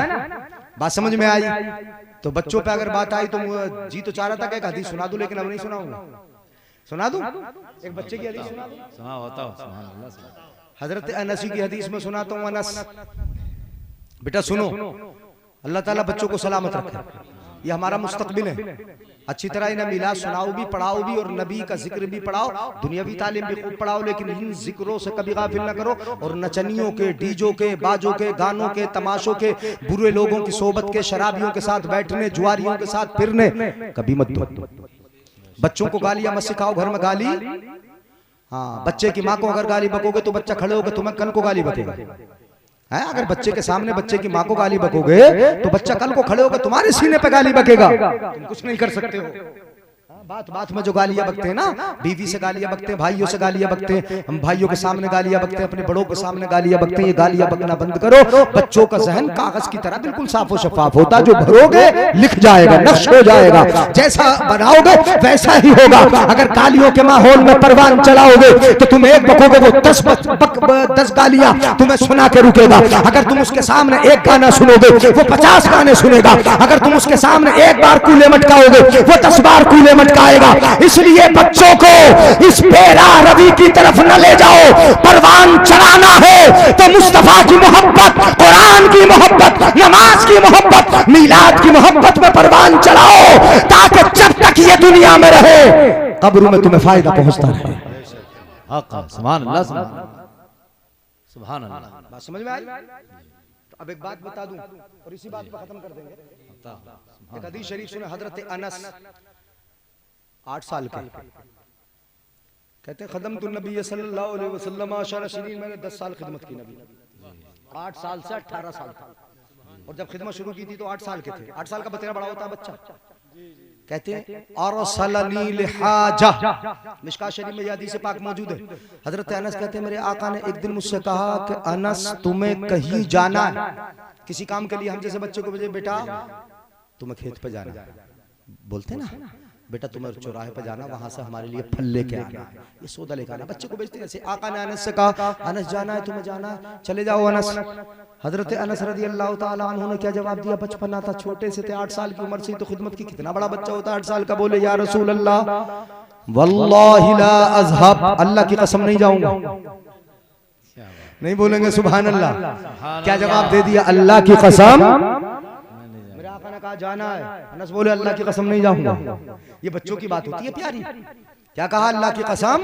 S2: बात समझ में आई? तो बच्चों पे अगर बात आई तो जी तो चाह रहा था कि एक हदीस सुना दूं, लेकिन अब नहीं सुनाऊंगा। सुना दूं एक बच्चे की हदीस? सुना होता हूं। सुभान अल्लाह। हजरत अनस की हदीस में सुनाता हूं। अनस बेटा सुनो, अल्लाह ताला बच्चों को सलामत रखे। ये हमारा मुस्तकबिल है। अच्छी तरह इन्हें मिला सुनाओ भी, पढ़ाओ भी, और नबी का जिक्र भी पढ़ाओ, दुनियावी तालीम भी खूब पढ़ाओ, लेकिन इन जिक्रों से कभी गाफिल न करो। और नचनियों के, डीजों के, बाजों के, गानों के, तमाशों के, बुरे लोगों की सोबत के, शराबियों के साथ बैठने, जुआरियों के साथ फिरने कभी मत दो। बच्चों को गालियां मत सिखाओ, घर में गाली। हाँ, बच्चे की माँ को अगर गाली बकोगे तो बच्चा खड़े होकर तुम्हें कल को गाली बकेगा है। अगर बच्चे के सामने बच्चे की माँ को गाली बकोगे तो बच्चा कल को खड़े होकर तुम्हारे सीने पे गाली बकेगा, तुम कुछ नहीं कर सकते हो। बात बात में जो गालियां बकते हैं ना, बीवी से गालियां बकते हैं, भाइयों से गालियां बकते हैं, हम भाइयों के सामने गालियां बकते हैं, अपने बड़ों के सामने गालियां बकते हैं। ये गालियां बकना बंद करो। बच्चों का जहन कागज की तरह बिल्कुल साफ और शफाफ होता है, जो भरोगे लिख जाएगा, नक्श हो जाएगा, जैसा बनाओगे वैसा ही होगा। अगर गालियों के माहौल में परवान चलाओगे तो तुम एक बकोगे, वो 10 गालियां तुम्हें सुना के रुकेगा। अगर तुम उसके सामने एक गाना सुनोगे वो 50 गाने सुनेगा। अगर तुम उसके सामने एक बार कूले मटकाओगे वो 10 बार कूले मटकाएगा। इसलिए बच्चों को इस बेरा रवि की तरफ न ले जाओ। परवान चढ़ाना है तो मुस्तफा की मोहब्बत, कुरान की मोहब्बत, नमाज की मोहब्बत, मीलाद की मोहब्बत में परवान चढ़ाओ, ताकि जब तक ये दुनिया में रहे कब्र में तुम्हें फायदा पहुंचता रहे।
S3: सुभान अल्लाह, सुभान अल्लाह।
S2: बात समझ में आई? तो अब एक बात बता दूं और इसी बात पर खत्म कर देंगे। एक हदीस शरीफ सुने, हजरत अनस 8 साल के कहते हैं, खदम तो नबी सल्लल्लाहु अलैहि वसल्लम आशरा शरीर, मैंने 10 साल खिदमत की नबी। 8 साल से 18 साल था, और जब खिदमत शुरू की थी तो 8 साल के थे। 8 साल का बतेरा बड़ा होता है बच्चा। कहते हैं अरसलनी लिहाजा, मिशकात शरीफ में हदीस पाक मौजूद है। हजरत अनस कहते हैं, मेरे आका ने एक दिन मुझसे कहा कि अनस तुम्हें कहीं जाना है किसी काम के लिए। हम जैसे बच्चे को, बेटा तुम्हें खेत पे जाना है, बोलते ना, बेटा तुम्हें चौराहे पे जाना, वहां से हमारे लिए फल लेके आना, ये सौदा लेके आना, बच्चे को बेचते हैं। ऐसे आका ने अनस से कहा, अनस जाना है तुम्हें, जाना है, चले जाओ अनस। हजरत अनस रज़ी अल्लाह ताला अन्हु ने क्या जवाब दिया? बचपना था, छोटे से थे, 8 साल की उम्र से तो खिदमत की। कितना बड़ा बच्चा होता है 8 साल का। बोले, या रसूल अल्लाह वल्लाहि ला अज़हब, अल्लाह की कसम नहीं जाऊंगा। नहीं बोलेंगे सुभान अल्लाह? क्या जवाब दे दिया? अल्लाह की कसम। मेरे आका ने कहा जाना है, अनस बोले अल्लाह की कसम नहीं जाऊंगा। ये बच्चों की बात होती है प्यारी। क्या कहा? अल्लाह की कसम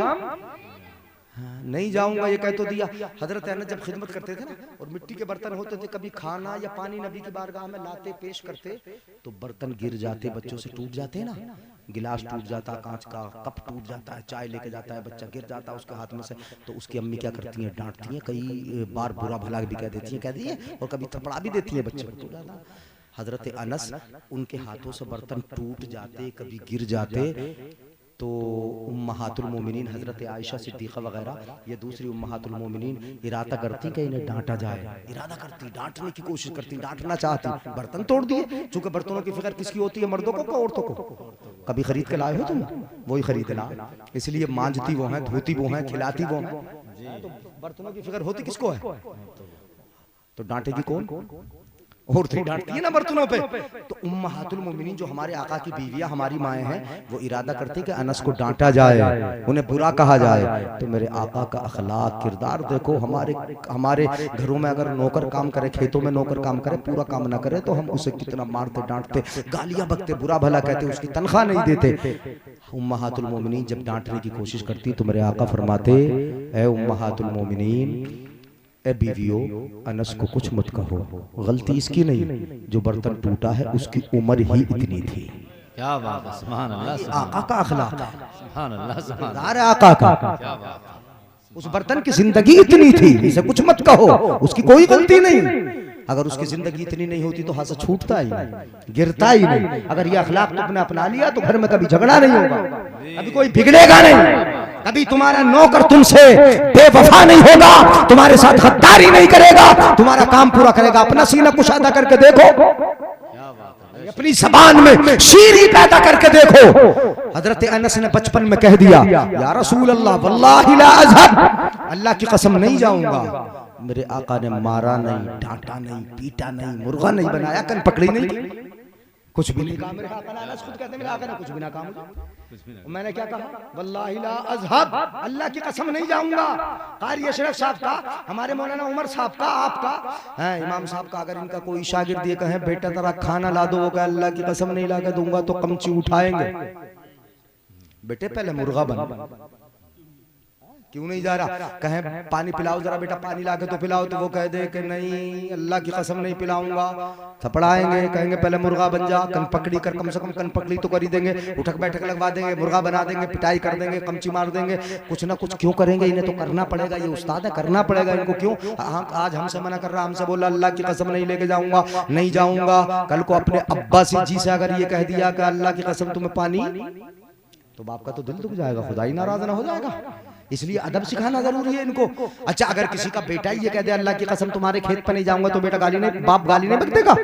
S2: नहीं जाऊंगा, ये कह तो दिया। हजरत अनस जब खिदमत करते थे ना, और मिट्टी के बर्तन होते थे, कभी खाना या पानी नबी की बारगाह में लाते, पेश करते, तो बर्तन गिर जाते, बच्चों से टूट जाते ना, गिलास टूट जाता, कांच का कप टूट जाता है, चाय लेके जाता है बच्चा, गिर जाता है उसके हाथ में से, तो उसकी अम्मी क्या करती हैं? डांटती हैं, कई बार बुरा भला भी कह देती हैं, कह दी है, और कभी थपड़ा भी देती है बच्चे को। हजरत अनस उनके हाथों से बर्तन टूट जाते, कभी गिर जाते, तो उम्महातुल मोमिनीन हजरत आयशा सिद्दीक़ा वगैरह, ये दूसरी उम्महातुल मोमिनीन इरादा करती कि इन्हें डांटा जाए, इरादा करती, डांटने की कोशिश करती, डांटना चाहती, बर्तन तोड़ दिए। चूंकि बर्तनों की फिक्र किसकी होती है? मर्दों को, औरतों को। कभी खरीद के लाए हो तुम? वही खरीद ला, इसलिए मांजती वो है, धोती वो है, खिलाती वो है। तो बर्तनों की फिक्र होती किसको है? तो डांटेगी कौन? औरतें डांटती है ना बर्तनों पे। तो उम्महातुल मोमिनीन जो हमारे आका की बीवियां, हमारी माएँ हैं, वो इरादा करती कि अनस को डांटा जाए, उन्हें बुरा कहा जाए। तो मेरे आका का अखलाक, किरदार देखो। हमारे घरों में अगर नौकर काम करे, खेतों में नौकर काम करे, पूरा काम ना करे, तो हम उसे कितना मारते, डांटते, गालियां बकते, बुरा भला कहते, उसकी तनख्वाह नहीं देते। उम्महातुल मोमिनीन जब डांटने की कोशिश करती तो मेरे आका फरमाते, ऐ उम्महातुल मोमिनीन, ए बीवियों, अनस को कुछ मत कहो, गलती इसकी नहीं, जो बर्तन टूटा है उसकी उम्र ही इतनी थी।
S3: क्या बात है, सुभान अल्लाह।
S2: आका का अखलाक,
S3: सुभान अल्लाह, सुभान
S2: अल्लाह, आका का।
S3: क्या बात।
S2: उस बर्तन की जिंदगी इतनी थी, इसे कुछ मत कहो, उसकी कोई गलती नहीं। अगर उसकी जिंदगी इतनी नहीं होती तो हाथ से छूटता ही नहीं, गिरता ही नहीं। अगर ये अखलाक तुमने अपना लिया तो घर में कभी झगड़ा नहीं होगा, कभी कोई बिगड़ेगा नहीं, कभी तुम्हारा नौकर तुमसे बेवफा नहीं होगा, तुम्हारे साथ गद्दारी नहीं करेगा, तुम्हारा काम पूरा करेगा। अपना सीना कुशादा करके देखो, अपनी जबान में शीरी पैदा करके देखो। हजरत अनस ने बचपन में कह दिया, या रसूल अल्लाह वल्लाहि ला अज़हब, अल्लाह की कसम नहीं जाऊंगा। मेरे आका ने मारा नहीं, डांटा नहीं, पीटा नहीं, मुर्गा नहीं बनाया, कन पकड़ी नहीं, कुछ भी नहीं कहा मेरे आका ने, अनस खुद कहते हैं मेरे आका ने कुछ भी ना कहा मुझे। मैंने क्या कहा, वल्लाहि ला अज़हब, अल्लाह की कसम नहीं जाऊंगा। कारी अशरफ साहब का, हमारे मौलाना उमर साहब का, आपका है इमाम साहब का, अगर इनका कोई शागिर्द ये कहे बेटा तेरा खाना ला दो, वो कहे अल्लाह की कसम नहीं ला के दूंगा तो कमची उठाएंगे। बेटे पहले मुर्गा बन, क्यों नहीं जा रहा, कहें पानी पिलाओ जरा बेटा, पानी लाके तो पिलाओ, तो वो कह दे कि नहीं अल्लाह की कसम नहीं पिलाऊंगा, थपड़ाएंगे, कहेंगे पहले मुर्गा बन जा, कन पकड़ी कर, कम से कम कन पकड़ी तो कर ही देंगे, उठक बैठक लगवा देंगे, मुर्गा बना देंगे, पिटाई कर देंगे, कमची मार देंगे, कुछ ना कुछ क्यों करेंगे, इन्हें तो करना पड़ेगा, ये उस्ताद है करना पड़ेगा इनको, क्यों आज हमसे मना कर रहा, हमसे बोला अल्लाह की कसम नहीं लेके जाऊंगा, नहीं जाऊंगा, कल को अपने अब्बा से जी से अगर ये कह दिया कि अल्लाह की कसम तुम्हें पानी, तो बाप का तो दिल दुख जाएगा, खुदा ही नाराज ना हो जाएगा। इसलिए अदब सिखाना जरूरी है इनको। अच्छा अगर किसी का बेटा ही ये कह दे अल्लाह की कसम तुम्हारे खेत पर नहीं जाऊंगा, तो बेटा गाली नहीं, बाप गाली नहीं बक देगा,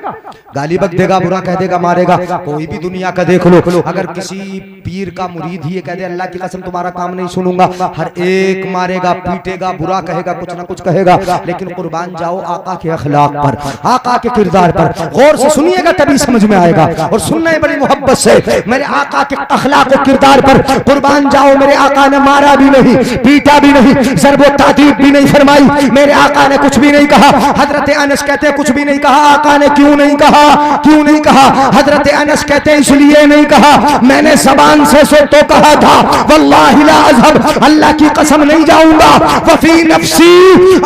S2: गाली बक देगा, बुरा कह देगा, मारेगा। कोई भी दुनिया का देख लो, अगर किसी पीर का मुरीद ही ये कह दे अल्लाह की कसम तुम्हारा काम नहीं सुनूंगा, हर एक मारेगा, पीटेगा, बुरा कहेगा, कुछ ना कुछ कहेगा। लेकिन कुर्बान जाओ आका के अखलाक पर, आका के किरदार पर गौर से सुनिएगा, तभी समझ में आएगा। और सुनना है बड़ी मोहब्बत से, मेरे आका के अखलाक और किरदार पर कुर्बान जाओ। मेरे आका ने मारा भी नहीं, पीटा भी नहीं, ज़रबो तादीब भी नहीं फरमाई, मेरे आका ने कुछ भी नहीं कहा। हजरत अनस कहते हैं कुछ भी नहीं कहा। आका ने क्यों नहीं कहा, क्यों नहीं कहा? हजरत अनस कहते हैं इसलिए नहीं कहा, मैंने ज़बान से तो कहा था वल्लाहि ला अज़हब, अल्लाह की कसम नहीं जाऊंगा, वफी नफ्सी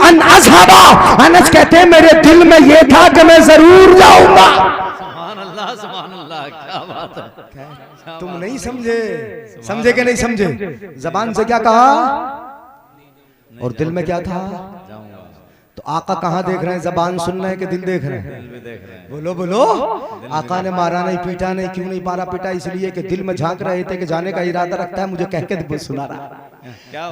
S2: अन अज़हबा, अनस कहते हैं मेरे दिल में ये था कि मैं जरूर जाऊंगा।
S3: सुभान अल्लाह, सुभान अल्लाह, क्या बात है।
S2: तुम नहीं समझे, समझे कि नहीं समझे? जबान से क्या कहा और दिल में क्या था? तो आका कहाँ देख रहे हैं, जबान सुन रहे हैं कि दिल देख रहे हैं? बोलो बोलो। आका ने मारा नहीं, पीटा नहीं, क्यों नहीं मारा पीटा? इसलिए कि दिल में झांक रहे थे कि जाने का इरादा रखता है, मुझे कह के सुना रहा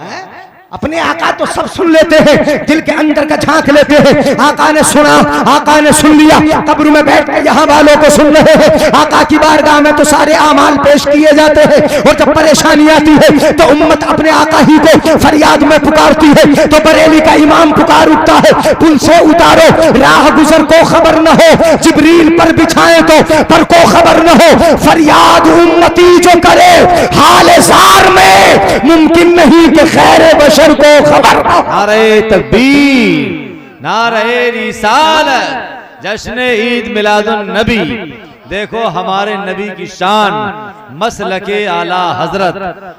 S2: है। अपने आका तो सब सुन लेते हैं, दिल के अंदर का झांक लेते हैं। आका ने सुना, आका ने सुन लिया, कब्र में बैठ कर यहाँ वालों को सुन रहे हैं। आका की बारगाह में तो सारे आमाल पेश किए जाते हैं, और जब परेशानी आती है तो उम्मत अपने आका ही को फरियाद में पुकारती है। तो बरेली का इमाम पुकार उठता है, पुल से उतारो, राह गुजर को खबर न हो, जिब्रील पर बिछाए तो पर को खबर न हो, फरियाद उम्मती जो करे हाल ज़ार में, मुमकिन नहीं कि खैर बशर को खबर।
S3: नारे तकबीर, नारे रिसालत, जश्न ईद मिलादुन नबी। देखो हमारे नबी की शान, मसलके आला हजरत,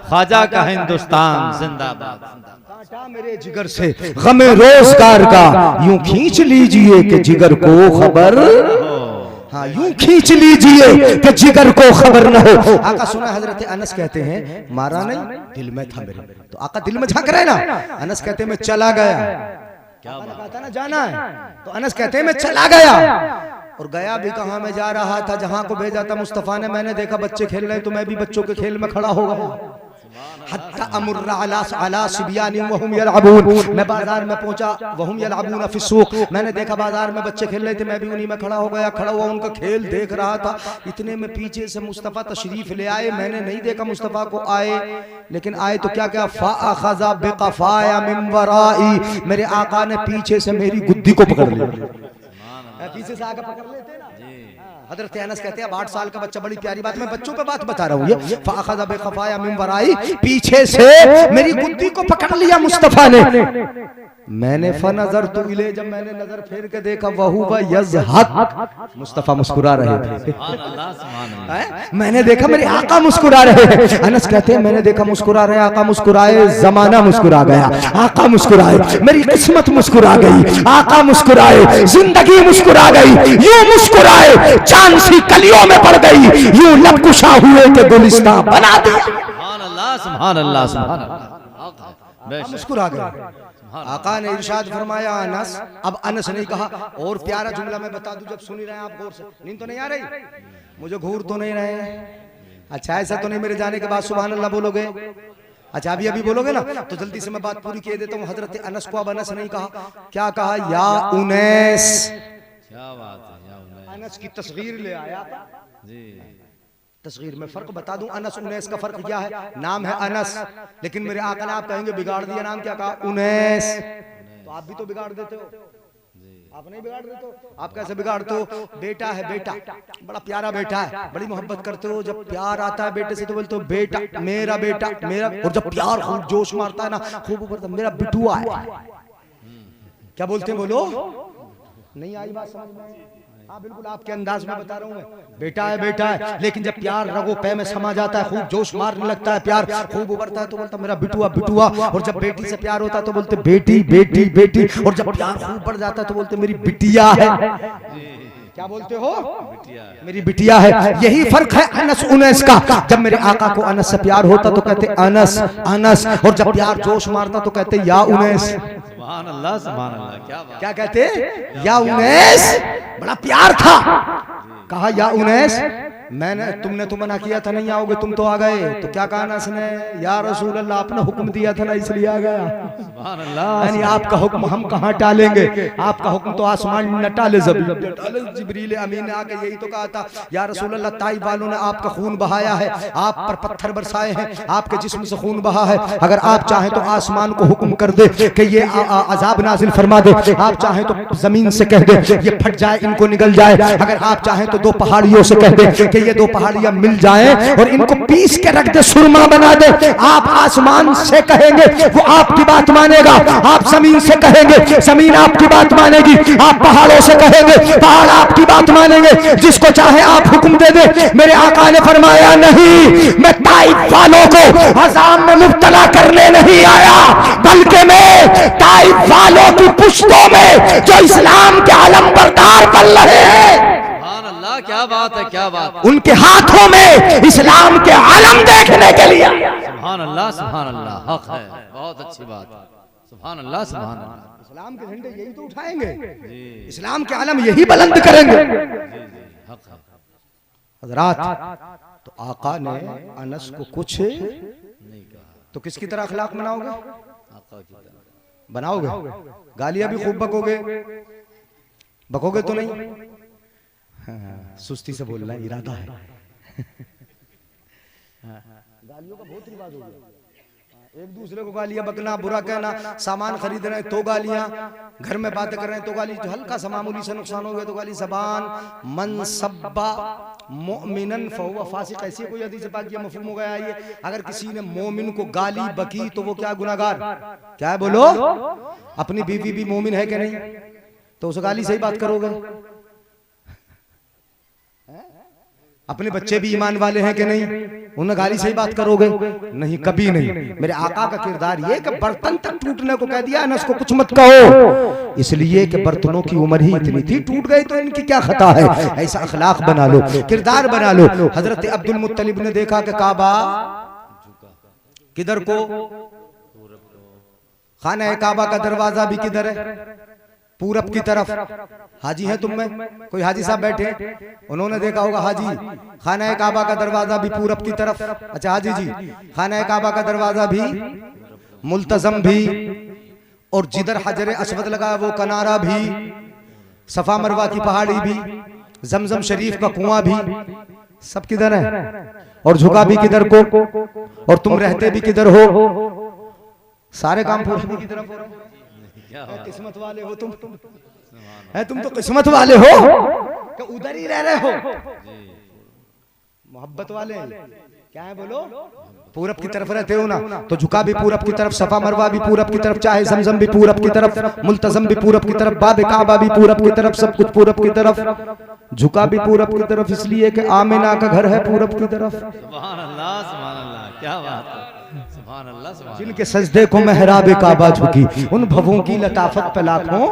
S3: ख्वाजा का हिंदुस्तान जिंदाबाद।
S2: कांटा मेरे जिगर से गमे रोजगार का, यूं खींच लीजिए कि जिगर को खबर, हाँ यूं खींच लीजिए कि जिगर को खबर न हो। आका सुना, हजरत अनस कहते हैं मारा नहीं, दिल में था मेरे, तो आका दिल में झांक रहे ना। अनस कहते हैं मैं चला गया, क्या कहा था ना जाना है, तो अनस कहते हैं मैं चला गया। और गया भी कहाँ, मैं जा रहा था जहां को भेजा था मुस्तफा ने, मैंने देखा बच्चे खेल रहे, तो मैं भी बच्चों के खेल में खड़ा हो गया। हत्ता अमुर्रा अला सिबियानी वहुम यलअबून, मैं बाजार में पहुंचा, वहुम यलअबून फी सूक, मैंने देखा बाजार में बच्चे खेल रहे थे, मैं भी उन्हीं में खड़ा हो गया, खड़ा हुआ उनका खेल देख रहा था। इतने में पीछे से मुस्तफा तशरीफ ले आए, मैंने नहीं देखा मुस्तफा को आए, लेकिन आए तो क्या क्या, फ़अख़ज़ बिक़फ़ाया मिन वराई, मेरे आका ने पीछे से मेरी गुद्दी को पकड़ लिया। पीछे से आगे पकड़ लेते ना। हजरत अनस कहते हैं 8 साल का बच्चा, बड़ी प्यारी बात, मैं बच्चों पे बात बता रहा हूँ, ये फ़अख़ज़ बिक़फ़ाया मिन वराई, पीछे से मेरी गुद्दी को पकड़ लिया मुस्तफा ने। मैंने फनज़र तो इले, जब मैंने नजर फेर के देखा, वहुवा यज़हक, मुस्तफा मुस्कुरा रहे थे। मैंने देखा मेरे आका मुस्कुरा रहे हैं। अनस कहते हैं मैंने देखा मुस्कुरा रहे, आका मुस्कुराए, जमाना मुस्कुरा गया, आका मुस्कुराए, मेरी किस्मत मुस्कुरा गई, आका मुस्कुराए, जिंदगी मुस्कुरा गई, यूं मुस्कुराए चांद सी कलियों में पड़ गई, यूं लब कुशा हुए के गुलिस्तां बना दिया।
S3: सुभान अल्लाह, सुभान अल्लाह, सुभान अल्लाह,
S2: मुस्कुरा गए। आका ने इरशाद फरमाया अनस, अब अनस नहीं कहा, और प्यारा जुमला मैं बता दूं, जब सुन ही रहे हैं आप गौर से, नींद तो नहीं आ रही, मुझे घूर तो नहीं रहे हैं? अच्छा ऐसा तो नहीं मेरे जाने के बाद सुभान अल्लाह बोलोगे? अच्छा अभी अभी बोलोगे ना, तो जल्दी से मैं बात पूरी किए देता हूँ। हजरत अनस को अब अनस नहीं कहा, क्या कहा? या उनैस।
S3: क्या बात है, या उनैस।
S2: अनस की तस्वीर ले आया
S3: जी।
S2: तस्वीर में फर्क बता दूं, अनस उनैस का फर्क क्या है? नाम है अनस, लेकिन मेरे आका ने, आप कहेंगे बिगाड़ दिया नाम, क्या कहा? उनैस। तो आप भी तो बिगाड़ देते हो, आप नहीं बिगाड़ रहे तो आप कैसे बिगाड़ते हो? बेटा है, बेटा बड़ा प्यारा बेटा है, बड़ी मोहब्बत करते हो, जब प्यार आता है बेटे से तो बोलते हो बेटा मेरा बेटा मेरा, और जब प्यार खूब जोश मारता है ना खूब ऊपर मेरा बिटुआ है। क्या बोलते हैं बोलो? नहीं आई बात समझ में? हाँ बिल्कुल आपके अंदाज में बता रहा हूँ मैं, बेटा है बेटा है, लेकिन जब प्यार रगो पै में समा जाता है, खूब जोश मारने लगता है, प्यार खूब उभरता है तो बोलता मेरा बिटुआ बिटुआ, और जब बेटी से प्यार होता है तो बोलते बेटी बेटी बेटी, और जब प्यार खूब बढ़ जाता है तो बोलते मेरी बिटिया है। क्या बोलते हो? मेरी बिटिया है। यही फर्क है अनस उनैस का। जब मेरे आका को अनस से प्यार होता तो कहते अनस अनस, और जब प्यार जोश मारता तो कहते या उनैस।
S3: सुभान अल्लाह, सुभान अल्लाह। क्या बात,
S2: क्या कहते? या उनैस, बड़ा प्यार था। कहा या उनैस, मैंने तुमने तो मना किया था नहीं आओगे, तुम तो आ गए, तो क्या कहा अनस ने? या रसूल अल्लाह आपने हुक्म दिया था ना इसलिए आ गया।
S3: सुभान अल्लाह।
S2: यानी आपका हुक्म हम कहाँ टालेंगे? आपका हुक्म तो आसमान न टाले, जिब्रील अमीन ने आके यही तो कहा था, या रसूल अल्लाह ताइफ वालों ने आपका खून बहाया है, आप पर पत्थर बरसाए हैं, आपके जिस्म से खून बहा है, अगर आप चाहें तो आसमान को हुक्म कर दे कि ये अजाब नाजिल फरमा दे, आप चाहें तो जमीन से कह दे ये फट जाए इनको निगल जाए, अगर आप चाहें तो दो पहाड़ियों से कह दे कि ये दो पहाड़ियां मिल जाएं और इनको पीस के रख दे, सुरमा बना दे, आप आसमान से कहेंगे वो आपकी बात मानेगा, आप जमीन से कहेंगे जमीन आपकी बात मानेगी, आप पहाड़ों से कहेंगे पहाड़ आपकी बात मानेंगे, जिसको चाहे आप हुक्म दे दे। मेरे आका ने फरमाया नहीं, मैं ताइफ वालों को अज़ाब में मुब्तला करने नहीं आया, बल्कि मैं ताइफ वालों की पुश्तों में जो इस्लाम के आलम बरदार बन रहे हैं,
S3: क्या बात है, क्या बात है,
S2: उनके हाथों में इस्लाम के आलम देखने के लिए।
S3: सुभान अल्लाह, सुभान अल्लाह। हक है, बहुत अच्छी बात है। सुभान अल्लाह, सुभान अल्लाह।
S2: इस्लाम के झंडे यही तो उठाएंगे, इस्लाम के आलम यही बुलंद करेंगे। हज़रात, तो आका ने अनस को कुछ नहीं कहा, तो किसकी तरह अखलाक बनाओगे? आका की तरह बनाओगे। गालियां भी खूब बकोगे, बकोगे तो नहीं? सुस्ती से बोलना है, इरादा है। गालियों का बहुत रिवाज हो गया, एक दूसरे को गालियां बकना, बुरा कहना, सामान खरीद रहे हैं तो गालियां, घर में बातें कर रहे हैं तो गाली, जो हल्का सा मामूली से नुकसान हो गया तो गाली। ज़बान मन सब्बा मोमिनन फहुवा फासिक, ऐसी कोई हदीस पाक या मफहूम हो गया है ये। अगर किसी ने मोमिन को गाली बकी तो वो क्या गुनाहगार? क्या है बोलो? अपनी बीवी भी मोमिन है कि नहीं? तो उस गाली से ही बात करोगे। अपने बच्चे भी ईमान वाले हैं कि नहीं? उन्हें गाली से ही बात करोगे? नहीं, कभी नहीं। मेरे आका का किरदार ये कि बर्तन तक टूटने को कह दिया, अनस को कुछ मत कहो, इसलिए कि बर्तनों की उम्र ही इतनी थी, टूट गई तो इनकी क्या खता है। ऐसा अखलाक बना लो, किरदार बना लो। हजरत अब्दुल मुत्तलिब ने देखा कि काबा किधर को, खाना काबा का दरवाजा भी किधर है? पूरब की तरफ। हाजी है तुम में? कोई हाजी साहब बैठे, उन्होंने देखा होगा हाजी, खाना काबा का दरवाजा भी पूरब की तरफ। अच्छा हाजी जी, खाना काबा का दरवाजा भी मुल्तजम भी, और जिधर हजर अस्वद लगा वो किनारा भी, सफा मरवा की पहाड़ी भी, जमजम शरीफ का कुआं भी, सब किधर है? और झुका भी किधर को, और तुम रहते भी किधर हो? सारे काम पूरब की तरफ हो रहे। किस्मत वाले हो तुम तो किस्मत वाले हो कि उधर ही रह रहे हो। मोहब्बत वाले क्या है बोलो? पूरब की तरफ रहते हो ना, तो झुका भी पूरब की तरफ, सफा मरवा भी पूरब की तरफ, चाहे जमजम भी पूरब की तरफ, मुल्तजम भी पूरब की तरफ, बाब काबा भी पूरब की तरफ, सब कुछ पूरब की तरफ, झुका भी पूरब की तरफ, इसलिए कि आमिना का घर है पूरब की तरफ।
S3: सुभान अल्लाह, सुभान अल्लाह। क्या बात है, सुभान अल्लाह, सुभान अल्लाह।
S2: जिनके सजदे को मेहराब काबा झुकी, उन भवों की लताफत पे लाखों।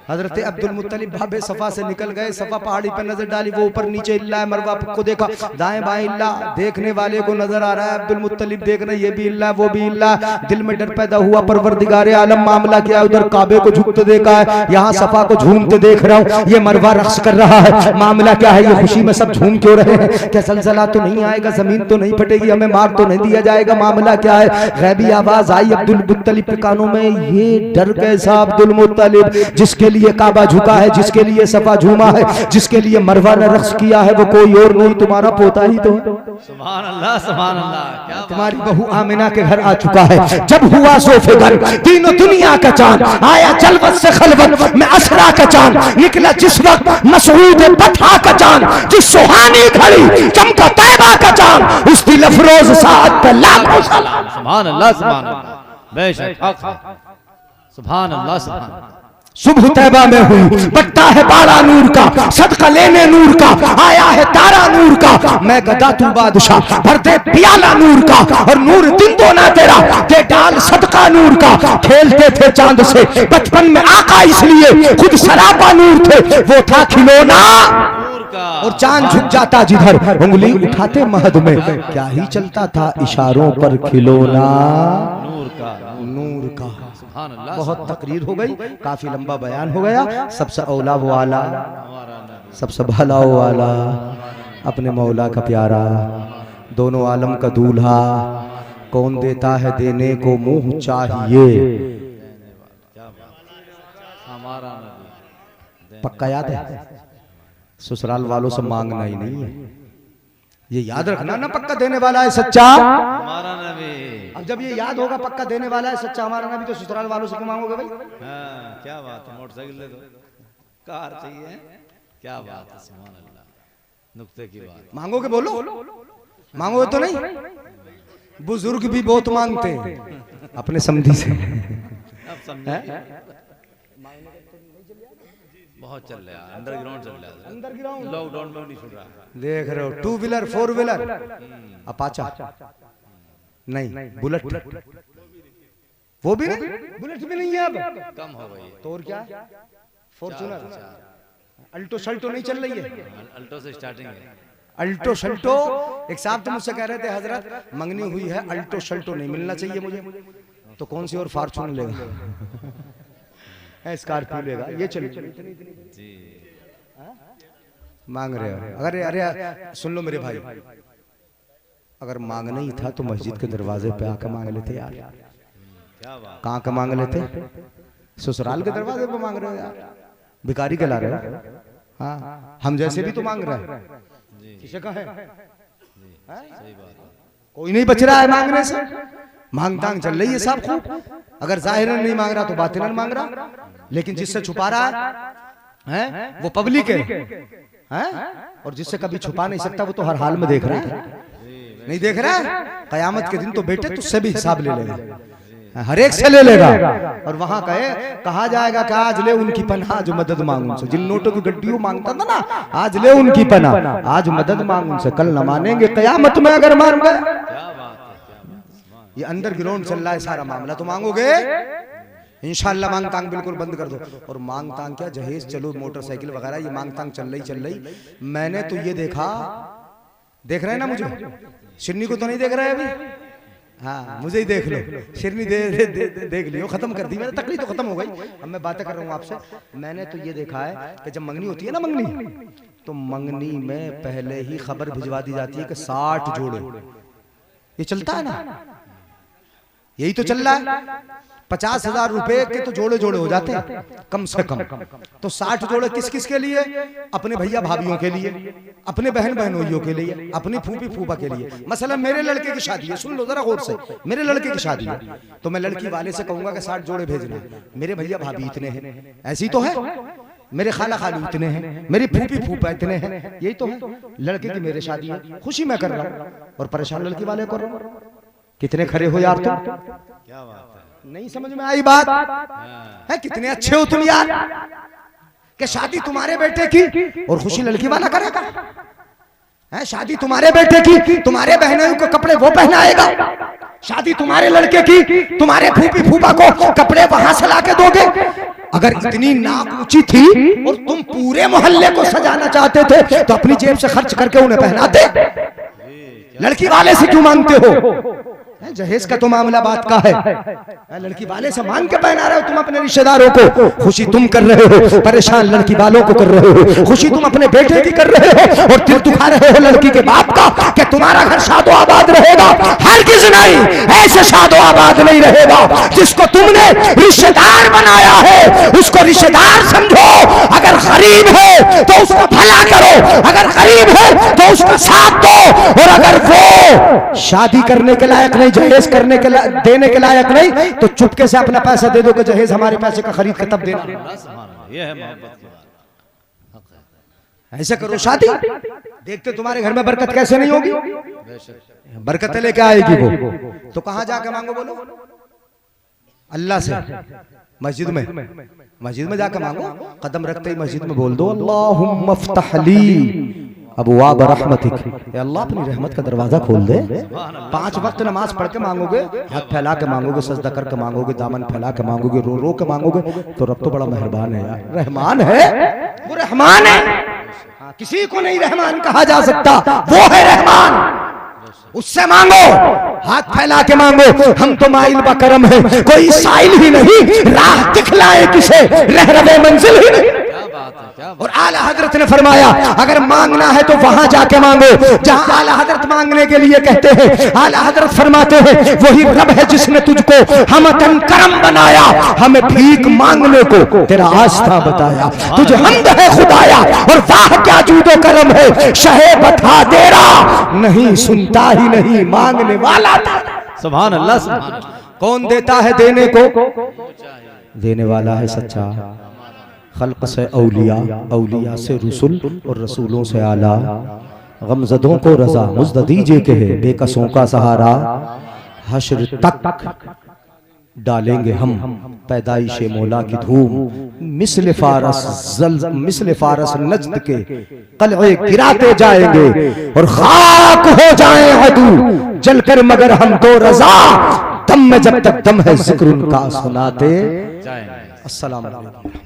S2: हजरत अब्दुल मुत्तलिब बाबे सफा से निकल गए, सफा पहाड़ी पर नजर डाली, वो ऊपर नीचे इल्ला है, मरवा को देखा, दाएं बाएं इल्ला, देखने वाले को नजर आ रहा है अब्दुल मुत्तलिब देख रहे, ये भी इल्ला वो भी इल्ला। दिल में डर पैदा हुआ, परवरदिगारे आलम मामला क्या है? उधर काबे को झुकते देखा है, यहाँ सफा को झूमते देख रहा हूँ, ये मरवा रक्स कर रहा है, मामला क्या है? ये खुशी में सब झूम क्यों रहे हैं? क्या जलजला तो नहीं आएगा, जमीन तो नहीं फटेगी, हमें मार तो नहीं दिया जाएगा? मामला क्या है? गैबी आवाज आई अब्दुल मुत्तलिब के कानों में, ये डर कैसा अब्दुल मुत्तलिब जिसके लिए काबा झुका है, जिसके लिए सफा झूमा है, जिसके लिए मरवा ने रक्स किया है, वो कोई और नहीं तुम्हारा पोता ही तो है।
S3: सुभान अल्लाह, सुभान अल्लाह। क्या
S2: तुम्हारी बहू आमिना के घर आ चुका है। जब हुआ सोफे घर तीनों दुनिया का चांद आया जलवत से खलवत में असरा का चांद निकला जिस वक्त मसऊद बथा का चांद, जिस सुहानी घड़ी चमका तैबा का चांद, उस दिल अफरोज साथ पे लाखों सलाम।
S3: सुभान अल्लाह, सुभान अल्लाह, बेशक हक है। सुभान अल्लाह, सुभान अल्लाह।
S2: सुबह तैबा में हुई, बटता है बाड़ा नूर का, सदका लेने नूर का, आया है तारा नूर का, मैं गदा तू बादशाह, भर दे प्याला नूर का, और नूर दिन दो ना तेरा, दे डाल सदका नूर का। खेलते थे चांद से बचपन में आका, इसलिए खुद सरापा नूर थे, वो था खिलौना, और चांद झुक जाता जिधर, उंगली उठाते महद में, क्या ही चलता था इशारों पर खिलौना
S3: नूर का,
S2: नूर का।
S3: सुभान अल्लाह।
S2: बहुत तकरीर हो गई, काफी लंबा बयान हो गया। सबसे औला वो आला, सबसे भला वो आला, अपने मौला का प्यारा, दोनों आलम का दूल्हा, कौन देता है देने को मुंह चाहिए। पक्का याद है, ससुराल वालों से मांगना ही नहीं है, ये याद रखना ना, पक्का देने वाला है सच्चा
S3: हमारा नबी।
S2: अब जब ये याद होगा पक्का देने वाला है सच्चा हमारा नबी, तो ससुराल वालों से क्यों मांगोगे भाई?
S3: हाँ, क्या बात है, मोटरसाइकिल ले दो, कार चाहिए, क्या बात है, सुभान अल्लाह, नुक्ते की बात।
S2: मांगोगे, बोलो मांगोगे तो नहीं। बुजुर्ग भी बहुत मांगते हैं अपने समधी से।
S3: अब समझे, बहुत चल रहा है, अंडरग्राउंड चल रहा है,
S2: अंडरग्राउंड
S3: लॉकडाउन में नहीं छूट रहा।
S2: देख रहे हो, 2 व्हीलर 4 व्हीलर, अपाचा नहीं, बुलेट वो भी नहीं, बुलेट भी नहीं है अब,
S3: कम हो गई।
S2: तो और क्या, फॉर्च्यूनर, अल्टो शल्टो नहीं चल रही है,
S3: अल्टो से स्टार्टिंग है।
S2: अल्टो शल्टो। एक साहब तो मुझसे कह रहे थे, हजरत मंगनी हुई है, अल्टो शल्टो नहीं मिलना चाहिए मुझे, तो कौन सी और फॉर्च्यूनर लेगा, स्कॉर्पियो लेगा, ये चलिए मांग रहे हो। अगर अरे सुन लो मेरे भाई, अगर मांगना ही था तो मस्जिद के दरवाजे पे आकर मांग लेते यार। कहाँ का मांग लेते, ससुराल के दरवाजे पे मांग रहे हो यार, भिखारी कहला रहे हो। हाँ, हम जैसे भी तो मांग रहे हैं, किसे का है, कोई नहीं बच रहा है मांगने से, मांग तांग चल रही है साहब खूब। अगर जाहिरन नहीं मांग रहा तो बातिनन मांग रहा, लेकिन जिससे छुपा रहा है वो पब्लिक है, और जिससे कभी छुपा नहीं सकता वो तो हर हाल में देख रहा है, नहीं देख रहा है। कयामत के दिन तो बेटे तुझसे भी हिसाब ले लेगा, हर एक से ले लेगा, और वहां कहा जाएगा कि आज ले उनकी पनाह जो मदद मांग उनसे। जिन नोटों की गड्डियों मांगता था ना, आज ले उनकी पनाह, आज मदद मांग उनसे, कल न मानेंगे कयामत में अगर मान गए। ये अंडरग्राउंड चल रहा है सारा मामला, तो मांगोगे इंशाल्लाह। मांग तांग बिल्कुल बंद कर दो, और मांग तांग क्या, जहेज चलो मोटरसाइकिल वगैरह, ये मांग तांग चल रही। मैंने तो ये देखा, देख रहे हैं ना मुझे, शिरनी को तो नहीं देख रहे अभी, हाँ मुझे ही देख लो, शिरनी देख लियो, खत्म कर दी मैंने, तकलीफ तो खत्म हो गई। अब मैं बातें कर रहा हूँ आपसे। मैंने तो ये देखा है कि जब मंगनी होती है ना, मंगनी, तो मंगनी में पहले ही खबर भिजवा दी जाती है कि 60 जोड़े, ये चलता है ना, यही तो चल रहा है। 50,000 रुपए के तो जोड़े जोड़े हो जाते हैं कम से कम, तो 60 जोड़े किस किस के लिए, अपने भैया भाभीियों के लिए, अपने बहन बहनोइयों के लिए, अपनी फूफी फूफा के लिए। मसलन मेरे लड़के की शादी है, सुन लो जरा गौर से, मेरे लड़के की शादी है, तो मैं लड़की वाले से कहूंगा कि 60 जोड़े भेजना, मेरे भैया भाभी इतने हैं, ऐसी तो है, मेरे खाला खालू इतने हैं, मेरी फूफी फूफा इतने हैं, यही तो है। लड़के की मेरे शादी है, खुशी मैं कर रहा हूँ, और परेशान लड़की वाले कर रहा हूँ। कितने खरे हो यार तुम,
S3: क्या बात है,
S2: नहीं समझ में आई बात है? कितने अच्छे हो तुम यार, कि शादी तुम्हारे बेटे की और खुशी लड़की वाला करेगा, है शादी तुम्हारे बेटे की, तुम्हारे बहनों को कपड़े वो पहनाएगा, शादी तुम्हारे लड़के की, तुम्हारे फूफी फूफा को कपड़े वहां से लाके दोगे। अगर इतनी नाक ऊंची थी और तुम पूरे मोहल्ले को सजाना चाहते थे, तो अपनी जेब से खर्च करके उन्हें पहनाते, लड़की वाले से क्यों मांगते हो? जहेज का तो मामला बात का है, लड़की वाले से मांग के पहना रहे हो तुम अपने रिश्तेदारों को, खुशी तुम कर रहे हो, परेशान लड़की वालों को कर रहे हो, खुशी तुम अपने बेटे की कर रहे हो, और दिल दुखा रहे हो लड़की के बाप का कि तुम्हारा घर शादो आबाद रहेगा। हरगिज़ नहीं, ऐसे शादो आबाद याद नहीं रहेगा। जिसको तुमने रिश्तेदार बनाया है उसको रिश्तेदार समझो। अगर गरीब है तो उसका भला करो, अगर गरीब है तो उसका साथ दो। और अगर वो शादी करने के लायक नहीं, जहेज करने के देने के लायक नहीं, तो चुपके से अपना पैसा दे दो कि जहेज हमारे पैसे का खरीद के तब देना।
S3: ये है मोहब्बत की बात।
S2: ऐसे करो शादी, देखते तुम्हारे घर में बरकत कैसे नहीं होगी। बरकत लेके आएगी वो तो कहां जाके मांगो बोलो? अल्लाह से। मस्जिद में जाकर मांगो। कदम रखते ही मस्जिद में बोल दो अल्लाहुम्मा फ़्तह ली अबवाब रहमतिक, अल्लाह अपनी रहमत का दरवाजा खोल दे। 5 वक्त नमाज पढ़ के मांगोगे, हाथ फैला के मांगोगे, सजदा करके मांगोगे, दामन फैला के मांगोगे, रो रो के मांगोगे, तो रब तो बड़ा मेहरबान है यार। रहमान है, वो रहमान है। किसी को नहीं रहमान कहा जा सकता, वो है रहमान। उससे मांगो, हाथ फैला के मांगो। हम तो माइल बा करम है, कोई साइल ही नहीं, राह दिखलाए किसे, रह रहे मंजिल ही नहीं। और आला हजरत ने फरमाया अगर मांगना है तो वहां जाके मांगो जहां आला हजरत मांगने के लिए कहते हैं। आला हजरत फरमाते हैं वही रब है जिसने तुझको हमतन करम बनाया, हमें भीख मांगने को तेरा आस्था बताया। तुझे हमद है खुदाया और वाह क्या जूदो करम है, शहे बता तेरा नहीं सुनता ही नहीं मांगने वाला था।
S3: सुभान अल्लाह, सुभान अल्लाह।
S2: कौन देता है देने को? देने वाला है सच्चा। खल्क से औलिया, औलिया से रसूल और रसूलों से आला। गमज़दों को रजा मुज़्द दीजिए के है, बेकसों का सहारा। हश्र तक डालेंगे हम पैदाइश मौला की धूम। मिस्ल फारस नज्द के कलए गिराते जाएंगे और खाक हो जाए अदू जलकर, मगर हम तो रजा दम में जब तक दम है जिक्र उनका सुनाते जाएंगे। अस्सलाम वालेकुम।